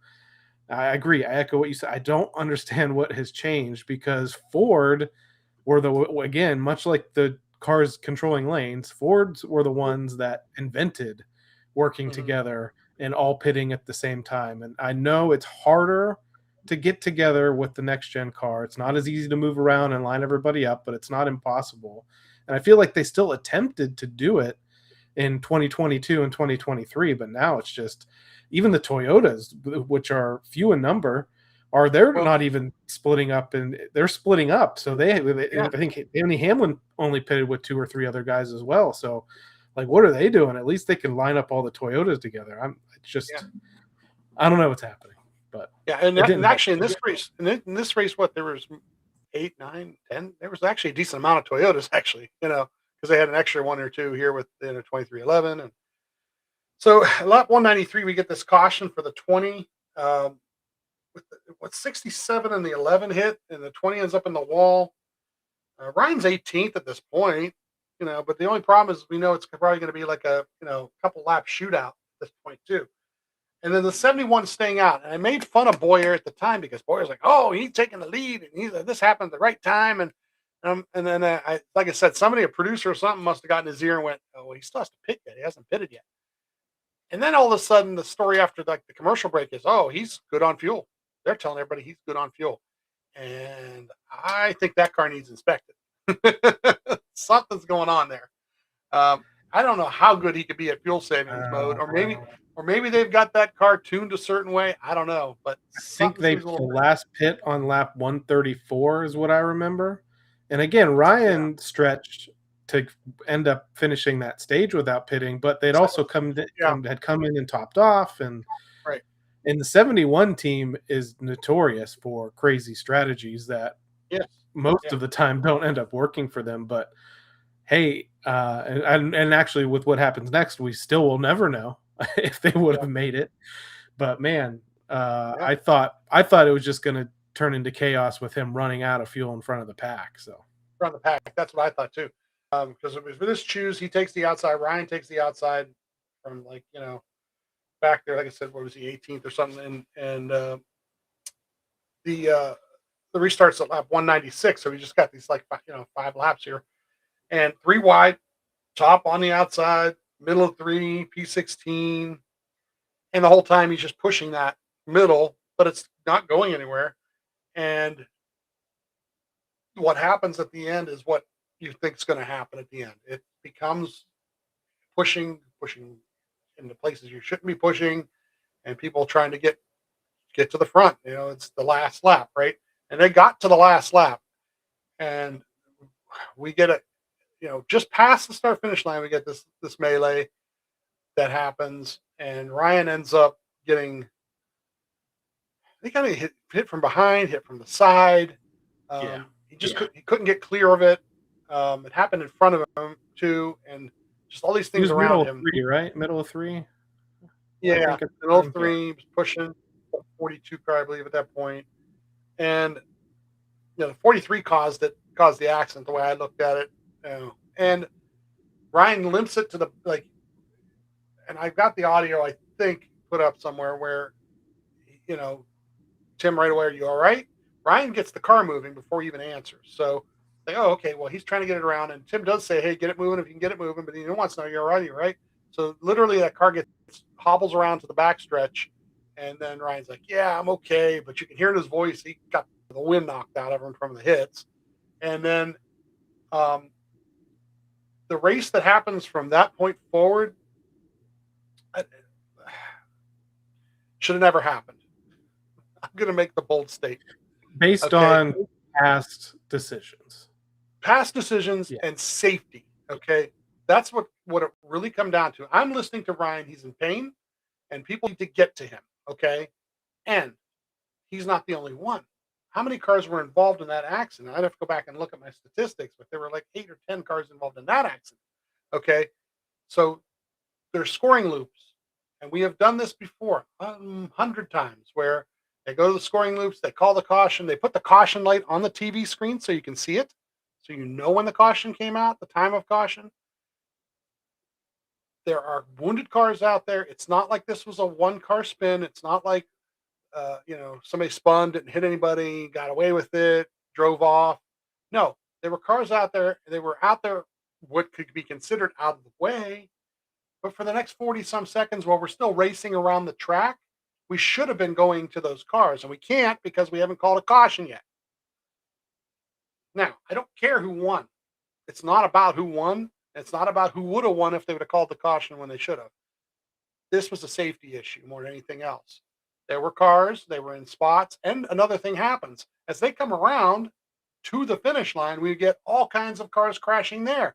I agree. I echo what you said. I don't understand what has changed, because Ford were again, much like the cars controlling lanes, Fords were the ones that invented working together and all pitting at the same time. And I know it's harder to get together with the next gen car. It's not as easy to move around and line everybody up, but it's not impossible. And I feel like they still attempted to do it in 2022 and 2023, but now it's just, even the Toyotas, which are few in number, they're not even splitting up, and they're splitting up. So I think Andy Hamlin only pitted with 2 or 3 other guys as well. So like, what are they doing? At least they can line up all the Toyotas together. I don't know what's happening, but and actually in this race, what, there was 8, 9, 10. There was actually a decent amount of Toyotas, actually, because they had an extra 1 or 2 here with 2311. And so lap 193, we get this caution for the 20. With 67 and the 11 hit, and the 20 ends up in the wall. Ryan's 18th at this point. But the only problem is we know it's probably going to be like a couple lap shootout at this point too. And then the 71 staying out. And I made fun of Boyer at the time because Boyer's like, oh, he's taking the lead, and this happened at the right time. And then like I said, a producer or something must have gotten his ear and went, oh, well, he still has to pit yet. He hasn't pitted yet. And then all of a sudden, the story after like the commercial break is, oh, he's good on fuel. They're telling everybody he's good on fuel. And I think that car needs inspected. Something's going on there. I don't know how good he could be at fuel savings mode, or maybe they've got that car tuned a certain way. I don't know, but I think something seems a the little. last pit on lap 134 is what I remember. And again, Ryan stretched to end up finishing that stage without pitting, but they'd also had come in and topped off. And Right. the 71 team is notorious for crazy strategies that most of the time don't end up working for them. But hey, and actually with what happens next, we still will never know if they would have made it. But man, I thought it was just going to turn into chaos with him running out of fuel in front of the pack. So Front of the pack, that's what I thought too. Because it was for this choose, he takes the outside. Ryan takes the outside from back there. Like I said, what was he 18th or something? And the restarts at lap 196. So we just got these 5 laps here, and 3 wide, top on the outside, middle of 3, P16, and the whole time he's just pushing that middle, but it's not going anywhere. And what happens at the end is what you think is going to happen at the end. It becomes pushing into places you shouldn't be pushing, and people trying to get to the front. It's the last lap, right? And they got to the last lap, and we get it. Just past the start finish line, we get this melee that happens, and Ryan ends up getting. He kind of hit from behind, hit from the side. He he couldn't get clear of it. It happened in front of him too, and just all these things around him. Middle of 3. Yeah, middle of 3. He was pushing 42 car, I believe, at that point, and the 43 caused the accident. The way I looked at it, and Ryan limps it to the and I've got the audio I think put up somewhere where Tim right away, are you all right? Ryan gets the car moving before he even answers. So okay, well, he's trying to get it around, and Tim does say, hey, get it moving if you can get it moving, but he wants to know, you're all right? So literally that car hobbles around to the backstretch, and then Ryan's like, yeah, I'm okay, but you can hear in his voice, he got the wind knocked out of him from the hits. And then the race that happens from that point forward should have never happened. I'm going to make the bold statement. Based on past decisions And safety. Okay. That's what it really come down to. I'm listening to Ryan. He's in pain, and people need to get to him. Okay. And he's not the only one. How many cars were involved in that accident? I'd have to go back and look at my statistics, but there were 8 or 10 cars involved in that accident. Okay. So there's scoring loops, and we have done this before 100 times, where they go to the scoring loops, they call the caution, they put the caution light on the TV screen so you can see it, so you know when the caution came out, the time of caution. There are wounded cars out there. It's not like this was a 1-car spin. It's not like somebody spun, didn't hit anybody, got away with it, drove off. No, there were cars out there. They were out there what could be considered out of the way. But for the next 40 some seconds, while we're still racing around the track, we should have been going to those cars, and we can't because we haven't called a caution yet. Now, I don't care who won. It's not about who won. It's not about who would have won if they would have called the caution when they should have. This was a safety issue more than anything else. There were cars, they were in spots, and another thing happens. As they come around to the finish line, we get all kinds of cars crashing there.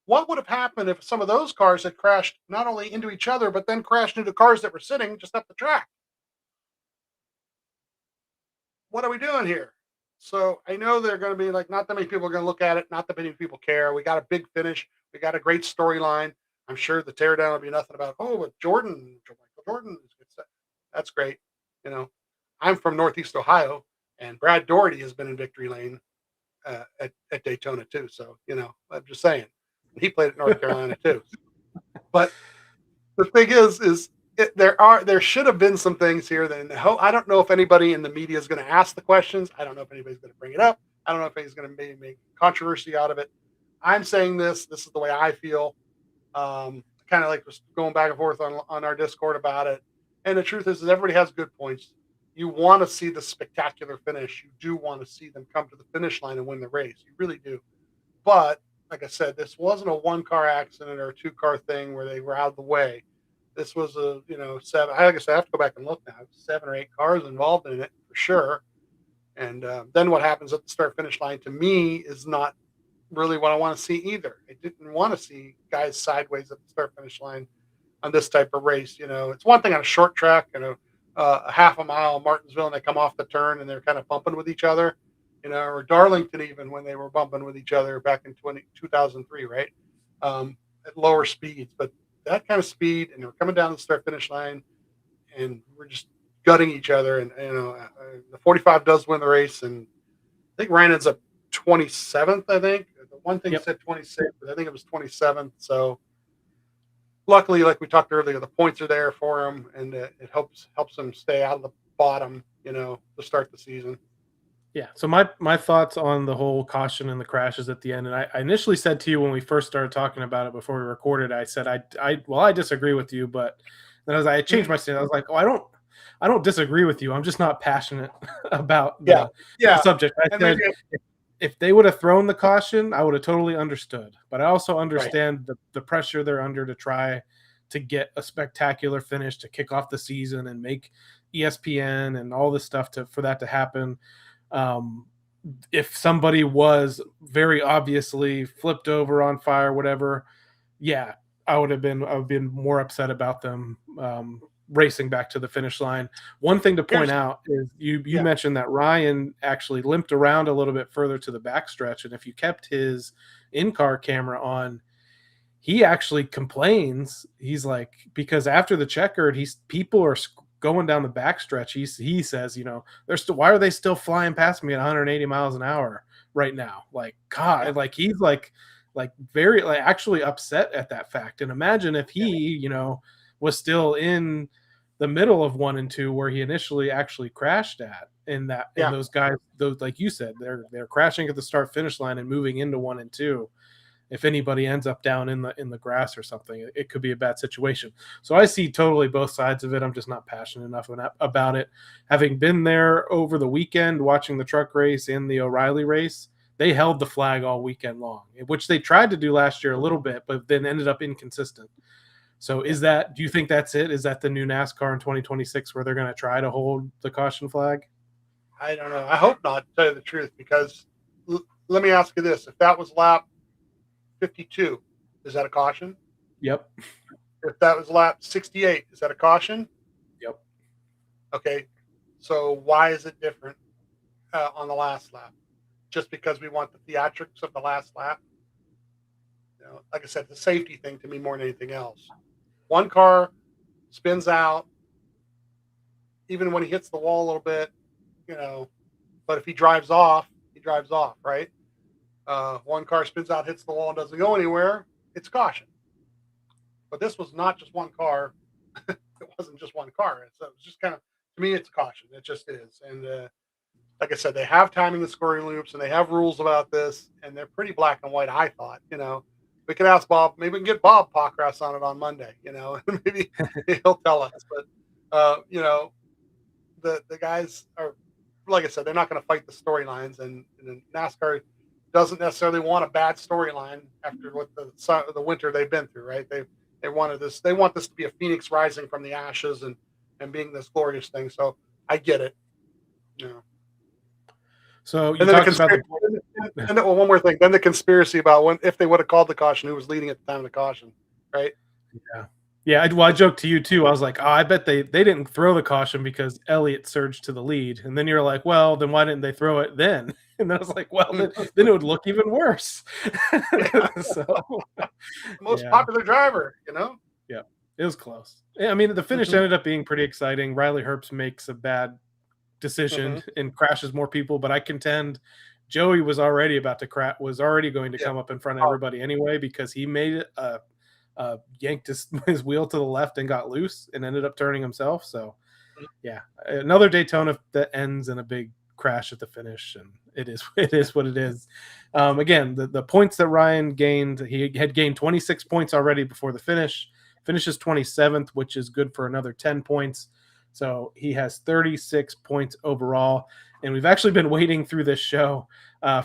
What would have happened if some of those cars had crashed not only into each other, but then crashed into cars that were sitting just up the track? What are we doing here? So I know they're going to be not that many people are going to look at it. Not that many people care. We got a big finish. We got a great storyline. I'm sure the teardown will be nothing about, but Jordan is good. That's great. I'm from Northeast Ohio, and Brad Doherty has been in victory lane at Daytona too. So, I'm just saying, he played at North Carolina too. But the thing is there should have been some things here that I don't know if anybody in the media is going to ask the questions. I don't know if anybody's going to bring it up. I don't know if anybody's going to make controversy out of it. I'm saying this is the way I feel. Kind of was going back and forth on our Discord about it. And the truth is everybody has good points. You want to see the spectacular finish. You do want to see them come to the finish line and win the race. You really do. But like I said, this wasn't a one-car accident or a two-car thing where they were out of the way. This was a, seven. Like I said, I have to go back and look now. 7 or 8 cars involved in it for sure. And then what happens at the start-finish line to me is not really what I want to see either. I didn't want to see guys sideways at the start-finish line on this type of race. It's one thing on a short track, a half a mile, Martinsville, and they come off the turn and they're kind of bumping with each other, or Darlington even when they were bumping with each other back in 2003, right? At lower speeds, but that kind of speed, and we're coming down the start-finish line, and we're just gutting each other. And the 45 does win the race, and I think Ryan ends up 27th. I think the one thing said 26th, but I think it was 27th. So luckily, like we talked earlier, the points are there for him, and it helps him stay out of the bottom, to start the season. Yeah. So my thoughts on the whole caution and the crashes at the end, and I initially said to you when we first started talking about it before we recorded, I said I disagree with you, but then as I changed my stance, I was like, I don't disagree with you. I'm just not passionate about the subject. I said if they would have thrown the caution, I would have totally understood. But I also understand the pressure they're under to try to get a spectacular finish to kick off the season and make ESPN and all this stuff for that to happen. If somebody was very obviously flipped over on fire, whatever, I would have been more upset about them racing back to the finish line. One thing to point out is you mentioned that Ryan actually limped around a little bit further to the backstretch, and if you kept his in-car camera on, he actually complains. He's like, because after the checkered, people are going down the backstretch. He says, why are they still flying past me at 180 miles an hour right now? Like, God, like he's like very actually upset at that fact. And imagine if he, was still in the middle of 1 and 2 where he initially actually crashed at, and those guys, those, like you said, they're crashing at the start finish line and moving into 1 and 2. If anybody ends up down in the grass or something, it could be a bad situation. So I see totally both sides of it. I'm just not passionate enough about it. Having been there over the weekend, watching the truck race and the O'Reilly race, they held the flag all weekend long, which they tried to do last year a little bit, but then ended up inconsistent. So do you think that's it? Is that the new NASCAR in 2026 where they're going to try to hold the caution flag? I don't know. I hope not, to tell you the truth, because let me ask you this. If that was lap 52, is that a caution? Yep. If that was lap 68, is that a caution? Yep. Okay. So why is it different on the last lap? Just because we want the theatrics of the last lap? Like I said, the safety thing to me more than anything else. One car spins out, even when he hits the wall a little bit, but if he drives off, right? One car spins out, hits the wall, and doesn't go anywhere, it's caution. But this was not just one car. It wasn't just one car. So it was just kind of, to me, it's caution. It just is. And like I said, they have timing the scoring loops, and they have rules about this, and they're pretty black and white, I thought. We could ask Bob. Maybe we can get Bob Pockras on it on Monday, maybe he'll tell us. But, the guys are, like I said, they're not going to fight the storylines, and NASCAR doesn't necessarily want a bad storyline after what the winter they've been through, right? They want this to be a phoenix rising from the ashes and being this glorious thing. So I get it. So you talked about one more thing. Then the conspiracy about if they would have called the caution, who was leading at the time of the caution, right? Yeah. I joked to you too. I was like, I bet they didn't throw the caution because Elliott surged to the lead. And then you're like, well, then why didn't they throw it then? And then I was like, well, then it would look even worse. Most popular driver, Yeah, it was close. Yeah, I mean, the finish ended up being pretty exciting. Riley Herbst makes a bad decision and crashes more people, but I contend Joey was already going to come up in front of everybody anyway, because he made it yanked his wheel to the left and got loose and ended up turning himself. So another Daytona that ends in a big crash at the finish, and it is what it is. Again, the points that Ryan gained, he had gained 26 points already before the finish, finishes 27th, which is good for another 10 points. So he has 36 points overall. And we've actually been waiting through this show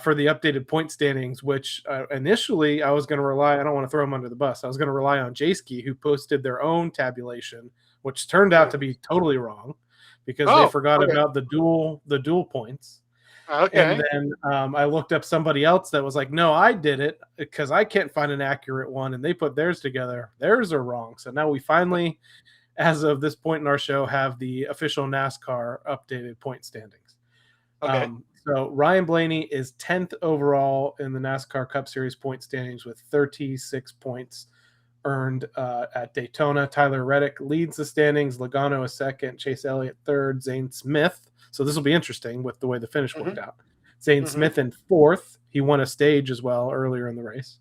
for the updated point standings, which initially I was going to rely, I don't want to throw him under the bus, I was going to rely on Jayski, who posted their own tabulation, which turned out to be totally wrong because they forgot about the dual points. Okay. And then I looked up somebody else that was like, no, I did it because I can't find an accurate one. And they put theirs together. Theirs are wrong. So now we finally, as of this point in our show, have the official NASCAR updated point standings. Okay. So Ryan Blaney is 10th overall in the NASCAR Cup Series point standings with 36 points earned at Daytona. Tyler Reddick leads the standings. Logano is second. Chase Elliott third. Zane Smith. So this will be interesting with the way the finish worked out. Zane Smith in fourth. He won a stage as well earlier in the race.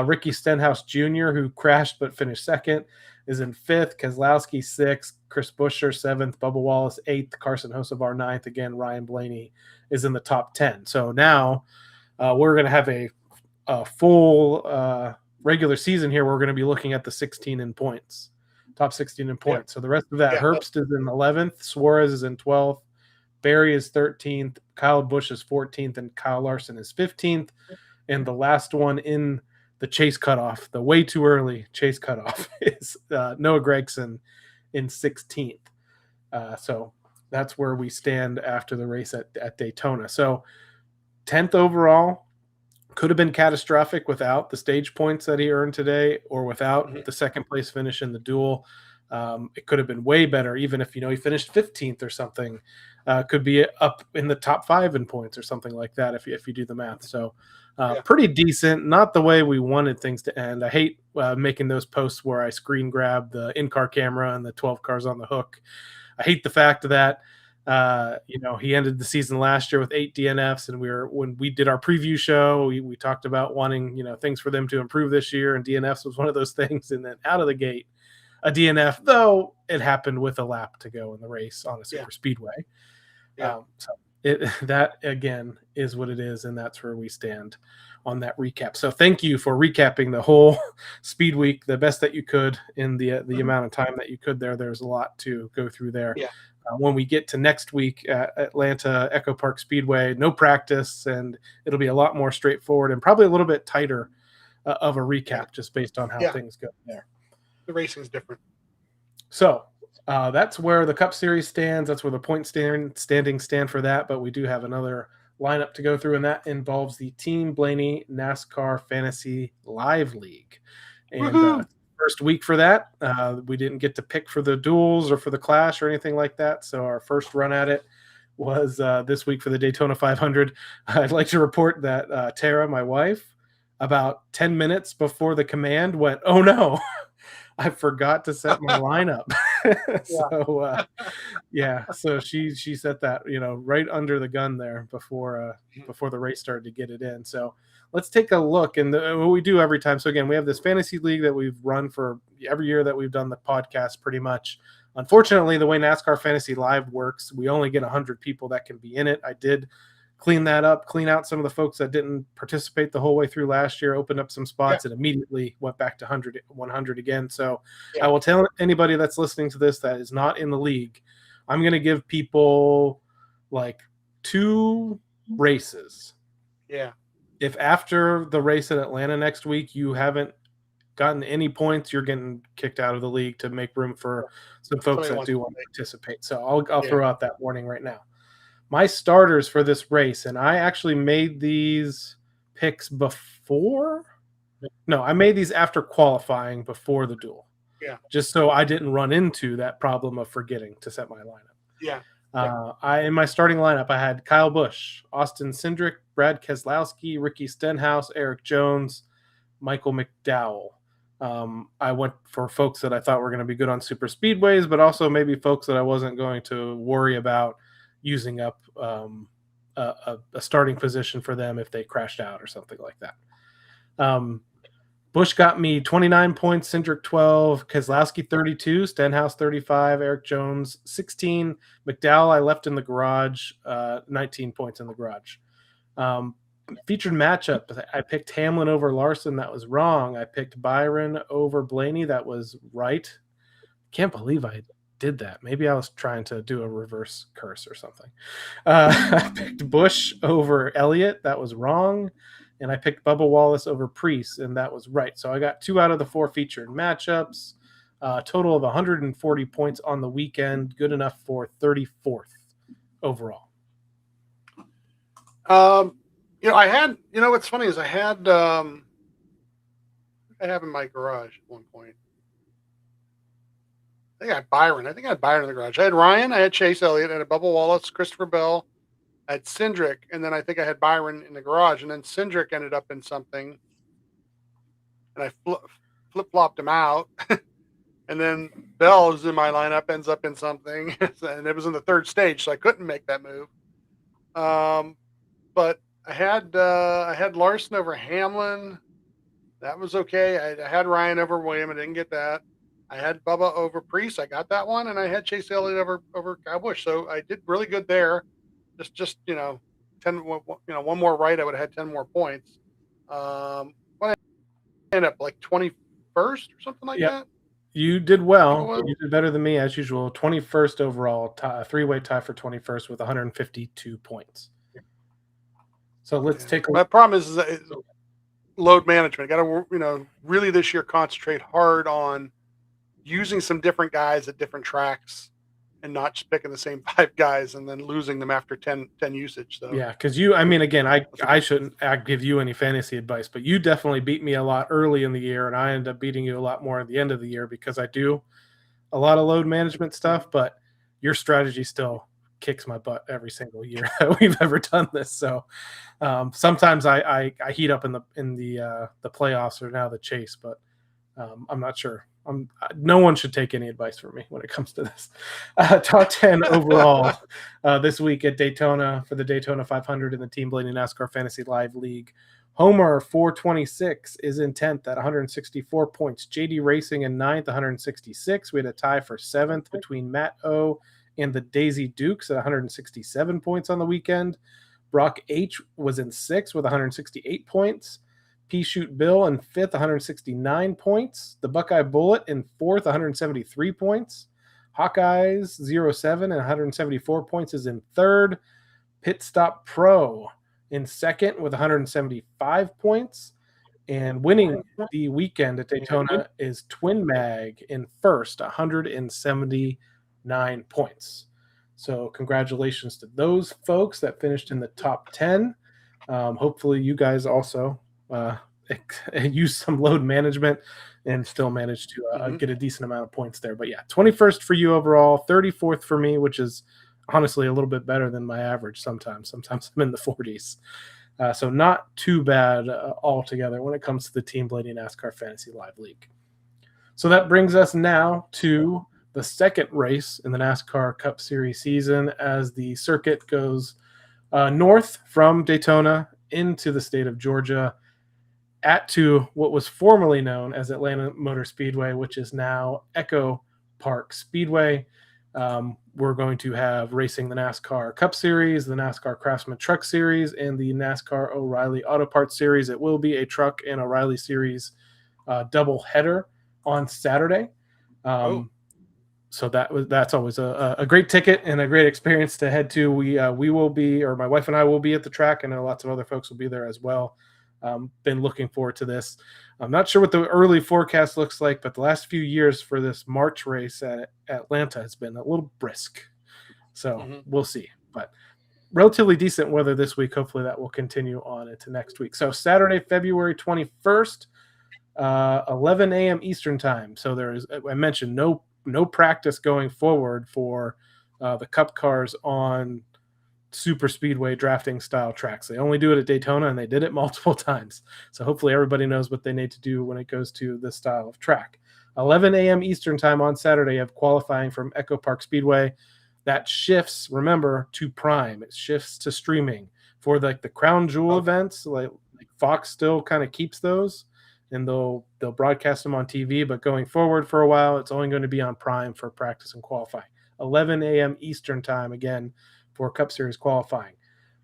Ricky Stenhouse Jr., who crashed but finished second, is in fifth. Keselowski sixth. Chris Buescher seventh. Bubba Wallace eighth. Carson Hocevar ninth. Again, Ryan Blaney is in the top 10. So now we're going to have a full regular season here. We're going to be looking at the 16 in points, top 16 in points. So the rest of that, Herbst is in 11th. Suarez is in 12th. Barry is 13th. Kyle Busch is 14th. And Kyle Larson is 15th. And the last one in the chase cutoff, the way too early chase cutoff, is Noah Gragson in 16th. So that's where we stand after the race at Daytona. So 10th overall, could have been catastrophic without the stage points that he earned today or without the second place finish in the duel. It could have been way better, even if, he finished 15th or something. Could be up in the top 5 in points or something like that if you do the math. So pretty decent, not the way we wanted things to end. I hate making those posts where I screen grab the in-car camera and the 12 cars on the hook. I hate the fact that he ended the season last year with 8 DNFs, and when we did our preview show, we talked about wanting things for them to improve this year, and DNFs was one of those things. And then out of the gate, a DNF, though it happened with a lap to go in the race on a super speedway. That again is what it is, and that's where we stand on that recap. So thank you for recapping the whole Speed Week the best that you could in the amount of time that you could there. There's a lot to go through there. When we get to next week at Atlanta Echo Park Speedway, no practice, and it'll be a lot more straightforward and probably a little bit tighter of a recap just based on how things go there. The racing's different. So that's where the Cup Series stands. That's where the point standings stand for that. But we do have another lineup to go through, and that involves the Team Blaney NASCAR Fantasy Live League. And first week for that, we didn't get to pick for the duels or for the clash or anything like that. So our first run at it was this week for the Daytona 500. I'd like to report that Tara, my wife, about 10 minutes before the command went, "Oh no, I forgot to set my lineup." So she set that right under the gun there before the race started to get it in. So let's take a look, and what we do every time. So again, we have this fantasy league that we've run for every year that we've done the podcast pretty much. Unfortunately, the way NASCAR Fantasy Live works, we only get 100 people that can be in it. I did clean that up, clean out some of the folks that didn't participate the whole way through last year, opened up some spots, and immediately went back to 100 again. So I will tell anybody that's listening to this that is not in the league, I'm going to give people like 2 races. Yeah. If after the race in Atlanta next week, you haven't gotten any points, you're getting kicked out of the league to make room for some folks that do want to participate. So I'll throw out that warning right now. My starters for this race, and I actually made these picks before. No, I made these after qualifying before the duel. Yeah. Just so I didn't run into that problem of forgetting to set my lineup. Yeah. In my starting lineup, I had Kyle Busch, Austin Cindric, Brad Keselowski, Ricky Stenhouse, Eric Jones, Michael McDowell. I went for folks that I thought were going to be good on super speedways, but also maybe folks that I wasn't going to worry about using up a starting position for them if they crashed out or something like that. Busch got me 29 points, Cindric 12, Keselowski 32, Stenhouse 35, Eric Jones 16, McDowell I left in the garage, 19 points in the garage. Featured matchup, I picked Hamlin over Larson. That was wrong. I picked Byron over Blaney. That was right. Can't believe I did that. Maybe I was trying to do a reverse curse or something. I picked Busch over Elliott. That was wrong. And I picked Bubba Wallace over Priest, and that was right. So I got 2 out of the 4 featured matchups. Total of 140 points on the weekend. Good enough for 34th overall. I had, what's funny is I have in my garage at one point. I think I had Byron. I had in the garage. I had Ryan. I had Chase Elliott. I had Bubba Wallace, Christopher Bell. I had Cindric, and then I think I had Byron in the garage, and then Cindric ended up in something, and I flip-flopped him out, and then Bell, who's in my lineup, ends up in something, and it was in the 3rd stage, so I couldn't make that move. But I had Larson over Hamlin. That was okay. I had Ryan over William. I didn't get that. I had Bubba over Priest. I got that one, and I had Chase Elliott over Kyle Busch. So I did really good there. Just 10. One more right, I would have had 10 more points. What I ended up like 21st or something like that. You did well. You did better than me as usual. 21st overall, a 3-way tie for 21st with 152 points. So let's take a look. My problem is load management. Got to really this year concentrate hard on using some different guys at different tracks and not just picking the same 5 guys and then losing them after 10 usage. So yeah, because I shouldn't give you any fantasy advice, but you definitely beat me a lot early in the year, and I end up beating you a lot more at the end of the year because I do a lot of load management stuff, but your strategy still kicks my butt every single year that we've ever done this. So sometimes I heat up in the playoffs or now the chase, but I'm not sure. No one should take any advice from me when it comes to this. Top 10 overall this week at Daytona for the Daytona 500 in the Team Blaney NASCAR Fantasy Live League. Homer 426 is in 10th at 164 points. JD Racing in 9th, 166. We had a tie for 7th between Matt O and the Daisy Dukes at 167 points on the weekend. Brock H was in 6th with 168 points. P-Shoot Bill in 5th, 169 points. The Buckeye Bullet in 4th, 173 points. Hawkeyes 07 and 174 points is in 3rd. Pit Stop Pro in 2nd with 175 points. And winning the weekend at Daytona is Twin Mag in 1st, 179 points. So congratulations to those folks that finished in the top 10. Hopefully you guys also use some load management and still manage to get a decent amount of points there. But yeah, 21st for you overall, 34th for me, which is honestly a little bit better than my average sometimes. Sometimes I'm in the 40s. So not too bad altogether when it comes to the Team Blaney NASCAR Fantasy Live League. So that brings us now to the second race in the NASCAR Cup Series season as the circuit goes north from Daytona into the state of Georgia to what was formerly known as Atlanta Motor Speedway, which is now Echo Park Speedway. We're going to have racing the NASCAR Cup Series, the NASCAR Craftsman Truck Series, and the NASCAR O'Reilly Auto Parts Series. It will be a Truck and O'Reilly Series double header on Saturday. So that's always a great ticket and a great experience to head to. We will be, or my wife and I will be at the track. I know lots of other folks will be there as well. Been looking forward to this. I'm not sure what the early forecast looks like, but the last few years for this March race at Atlanta has been a little brisk. So we'll see. But relatively decent weather this week. Hopefully that will continue on into next week. So Saturday, February 21st, 11 a.m. Eastern time. So there is, I mentioned, no practice going forward for the Cup cars on super speedway drafting style tracks. They only do it at Daytona, and they did it multiple times. So hopefully everybody knows what they need to do when it goes to this style of track. 11 a.m. Eastern time on Saturday of qualifying from Echo Park Speedway. That shifts, remember, to Prime. It shifts to streaming for the Crown Jewel events. Like Fox still kind of keeps those, and they'll broadcast them on TV. But going forward for a while, it's only going to be on Prime for practice and qualifying. 11 a.m. Eastern time again for Cup Series qualifying.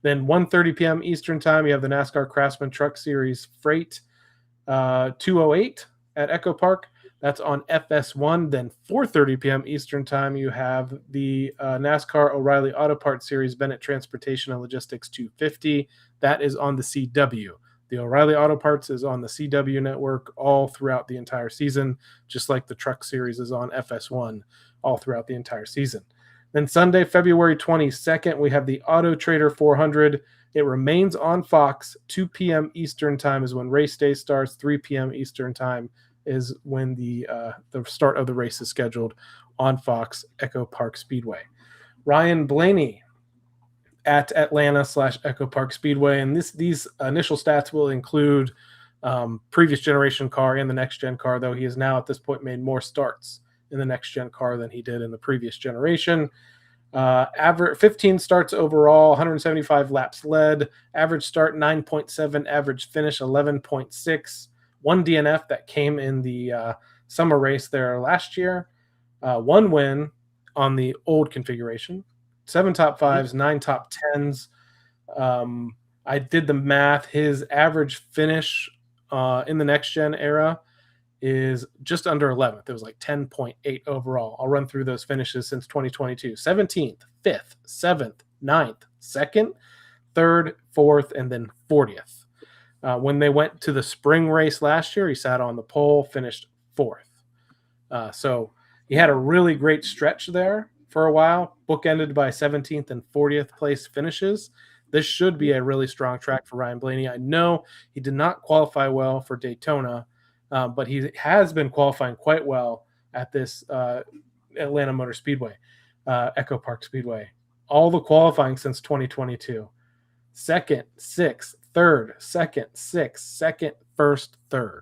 Then 1:30 p.m. Eastern time, you have the NASCAR Craftsman Truck Series Freight 208 at Echo Park. That's on FS1. Then 4:30 p.m. Eastern Time, you have the NASCAR O'Reilly Auto Parts Series Bennett Transportation and Logistics 250. That is on the CW. The O'Reilly Auto Parts is on the CW network all throughout the entire season, just like the Truck Series is on FS1 all throughout the entire season. Then Sunday, February 22nd, we have the Auto Trader 400. It remains on Fox. 2 p.m. Eastern Time is when race day starts. 3 p.m. Eastern Time is when the start of the race is scheduled on Fox Echo Park Speedway. Ryan Blaney at Atlanta/Echo Park Speedway, and these initial stats will include previous generation car and the next gen car, though he has now at this point made more starts in the next gen car than he did in the previous generation. Average 15 starts overall, 175 laps led, average start 9.7, average finish 11.6. One DNF that came in the summer race there last year. One win on the old configuration. 7 top 5s, 9 top 10s. I did the math. His average finish in the next gen era is just under 11th. It was like 10.8 overall. I'll run through those finishes since 2022. 17th, 5th, 7th, 9th, 2nd, 3rd, 4th, and then 40th. When they went to the spring race last year, he sat on the pole, finished 4th. So he had a really great stretch there for a while, bookended by 17th and 40th place finishes. This should be a really strong track for Ryan Blaney. I know he did not qualify well for Daytona, but he has been qualifying quite well at this Atlanta Motor Speedway, Echo Park Speedway. All the qualifying since 2022. 2nd, 6th, 3rd, 2nd, 6th, 2nd, 1st, 3rd.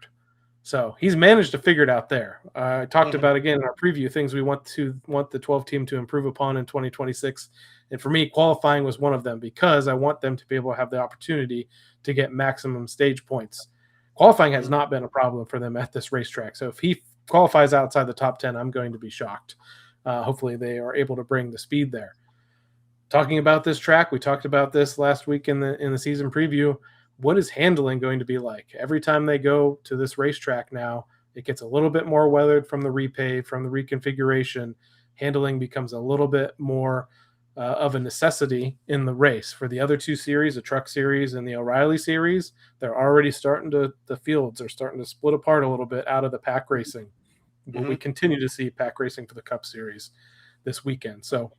So he's managed to figure it out there. I talked about, again, in our preview, things we want the 12 team to improve upon in 2026. And for me, qualifying was one of them because I want them to be able to have the opportunity to get maximum stage points. Qualifying has not been a problem for them at this racetrack. So if he qualifies outside the top 10, I'm going to be shocked. Hopefully they are able to bring the speed there. Talking about this track, we talked about this last week in the season preview. What is handling going to be like? Every time they go to this racetrack now, it gets a little bit more weathered from the repave, from the reconfiguration. Handling becomes a little bit more of a necessity in the race. For the other two series, the Truck Series and the O'Reilly Series, they're already starting to, the fields are starting to split apart a little bit out of the pack racing. But we continue to see pack racing for the Cup Series this weekend. So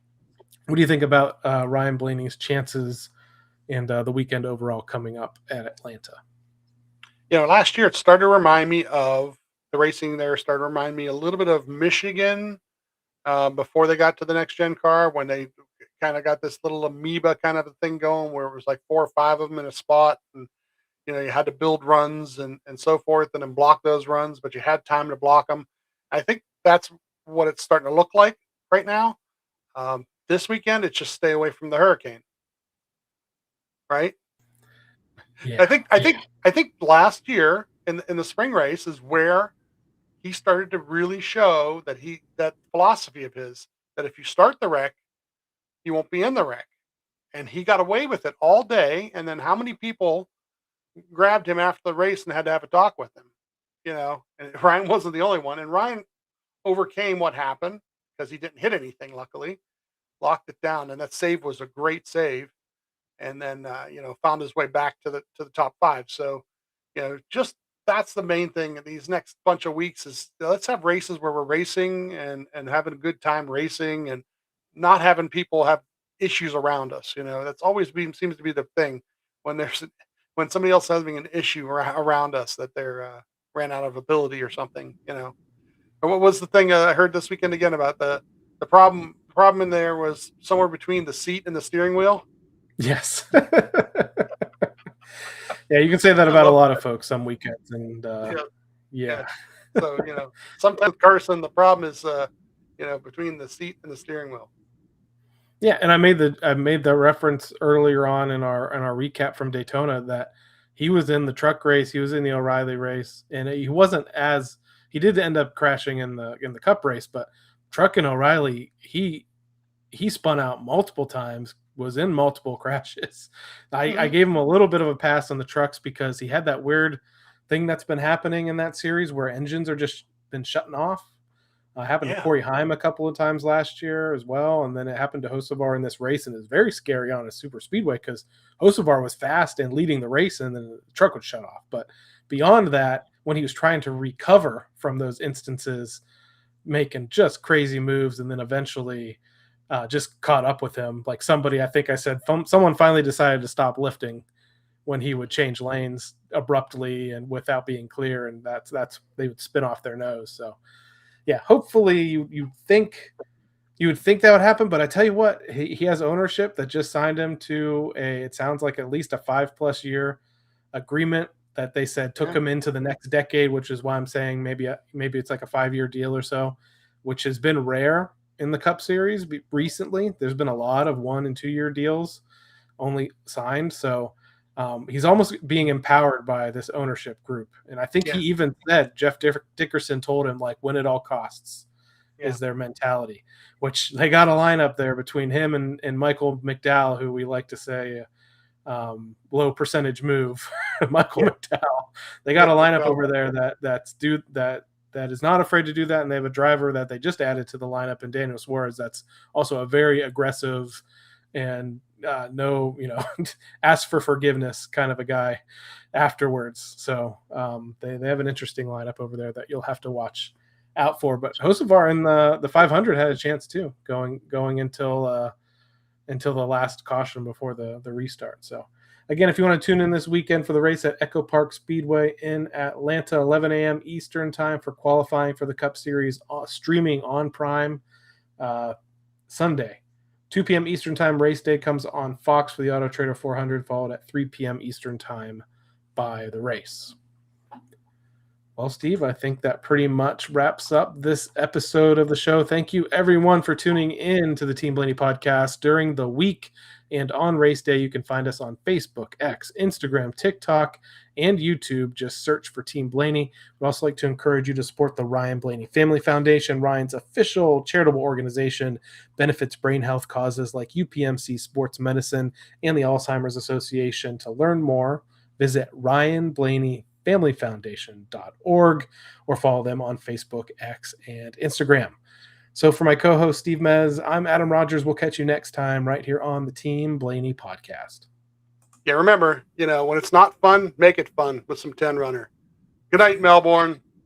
what do you think about Ryan Blaney's chances and the weekend overall coming up at Atlanta? Last year it started to remind me of the racing there, started to remind me a little bit of Michigan before they got to the next gen car, when they kind of got this little amoeba kind of a thing going where it was like 4 or 5 of them in a spot. And, you had to build runs and so forth and then block those runs, but you had time to block them. I think that's what it's starting to look like right now. This weekend, it's just stay away from the hurricane. Right. Yeah. I think last year in the spring race is where he started to really show that philosophy of his, that if you start the wreck, you won't be in the wreck. And he got away with it all day. And then how many people grabbed him after the race and had to have a talk with him? And Ryan wasn't the only one. And Ryan overcame what happened because he didn't hit anything, luckily, locked it down. And that save was a great save. And then, found his way back to the top 5. So, just that's the main thing in these next bunch of weeks is let's have races where we're racing and having a good time racing and not having people have issues around us. That's always seems to be the thing when somebody else having an issue around us that they're ran out of ability or something, Or what was the thing I heard this weekend again about the problem in there was somewhere between the seat and the steering wheel. Yes. Yeah, you can say that about a lot of folks some weekends. And yeah. So, sometimes Carson, the problem is, between the seat and the steering wheel. Yeah, and I made the reference earlier on in our recap from Daytona that he was in the truck race, he was in the O'Reilly race, and he did end up crashing in the Cup race, but truck and O'Reilly, he spun out multiple times, was in multiple crashes. I gave him a little bit of a pass on the trucks because he had that weird thing that's been happening in that series where engines are just been shutting off. Happened to Yeah. Corey Haim a couple of times last year as well, and then it happened to Hocevar in this race, and it's very scary on a super speedway because Hocevar was fast and leading the race, and then the truck would shut off. But beyond that, when he was trying to recover from those instances, making just crazy moves, and then eventually just caught up with him. Like somebody, I think I said, someone finally decided to stop lifting when he would change lanes abruptly and without being clear, and that's they would spin off their nose. So yeah, hopefully you would think that would happen, but I tell you what, he has ownership that just signed him to it sounds like at least a 5+ year agreement that they said took him into the next decade, which is why I'm saying maybe it's like a 5-year deal or so, which has been rare in the Cup Series recently. There's been a lot of 1 and 2 year deals only signed, so he's almost being empowered by this ownership group. And I think he even said, Jeff Dickerson told him, like, win at all costs is their mentality, which they got a lineup there between him and Michael McDowell, who we like to say low percentage move. Michael McDowell. They got a lineup over there that is not afraid to do that, and they have a driver that they just added to the lineup in Daniel Suarez that's also a very aggressive and ask for forgiveness kind of a guy afterwards. So they have an interesting lineup over there that you'll have to watch out for. But Hocevar in the 500 had a chance too, going until the last caution before the restart. So again, if you want to tune in this weekend for the race at Echo Park Speedway in Atlanta, 11 a.m. Eastern time for qualifying for the Cup Series, streaming on Prime Sunday. 2 p.m. Eastern time race day comes on Fox for the Auto Trader 400, followed at 3 p.m. Eastern time by the race. Well, Steve, I think that pretty much wraps up this episode of the show. Thank you, everyone, for tuning in to the Team Blaney podcast during the week and on race day. You can find us on Facebook, X, Instagram, TikTok, and YouTube. Just search for Team Blaney. We'd also like to encourage you to support the Ryan Blaney Family Foundation. Ryan's official charitable organization benefits brain health causes like UPMC Sports Medicine and the Alzheimer's Association. To learn more, visit RyanBlaneyFamilyFoundation.org or follow them on Facebook, X, and Instagram. So for my co-host, Steve Mez, I'm Adam Rogers. We'll catch you next time right here on the Team Blaney podcast. Yeah, remember, when it's not fun, make it fun with some 10 runner. Good night, Melbourne.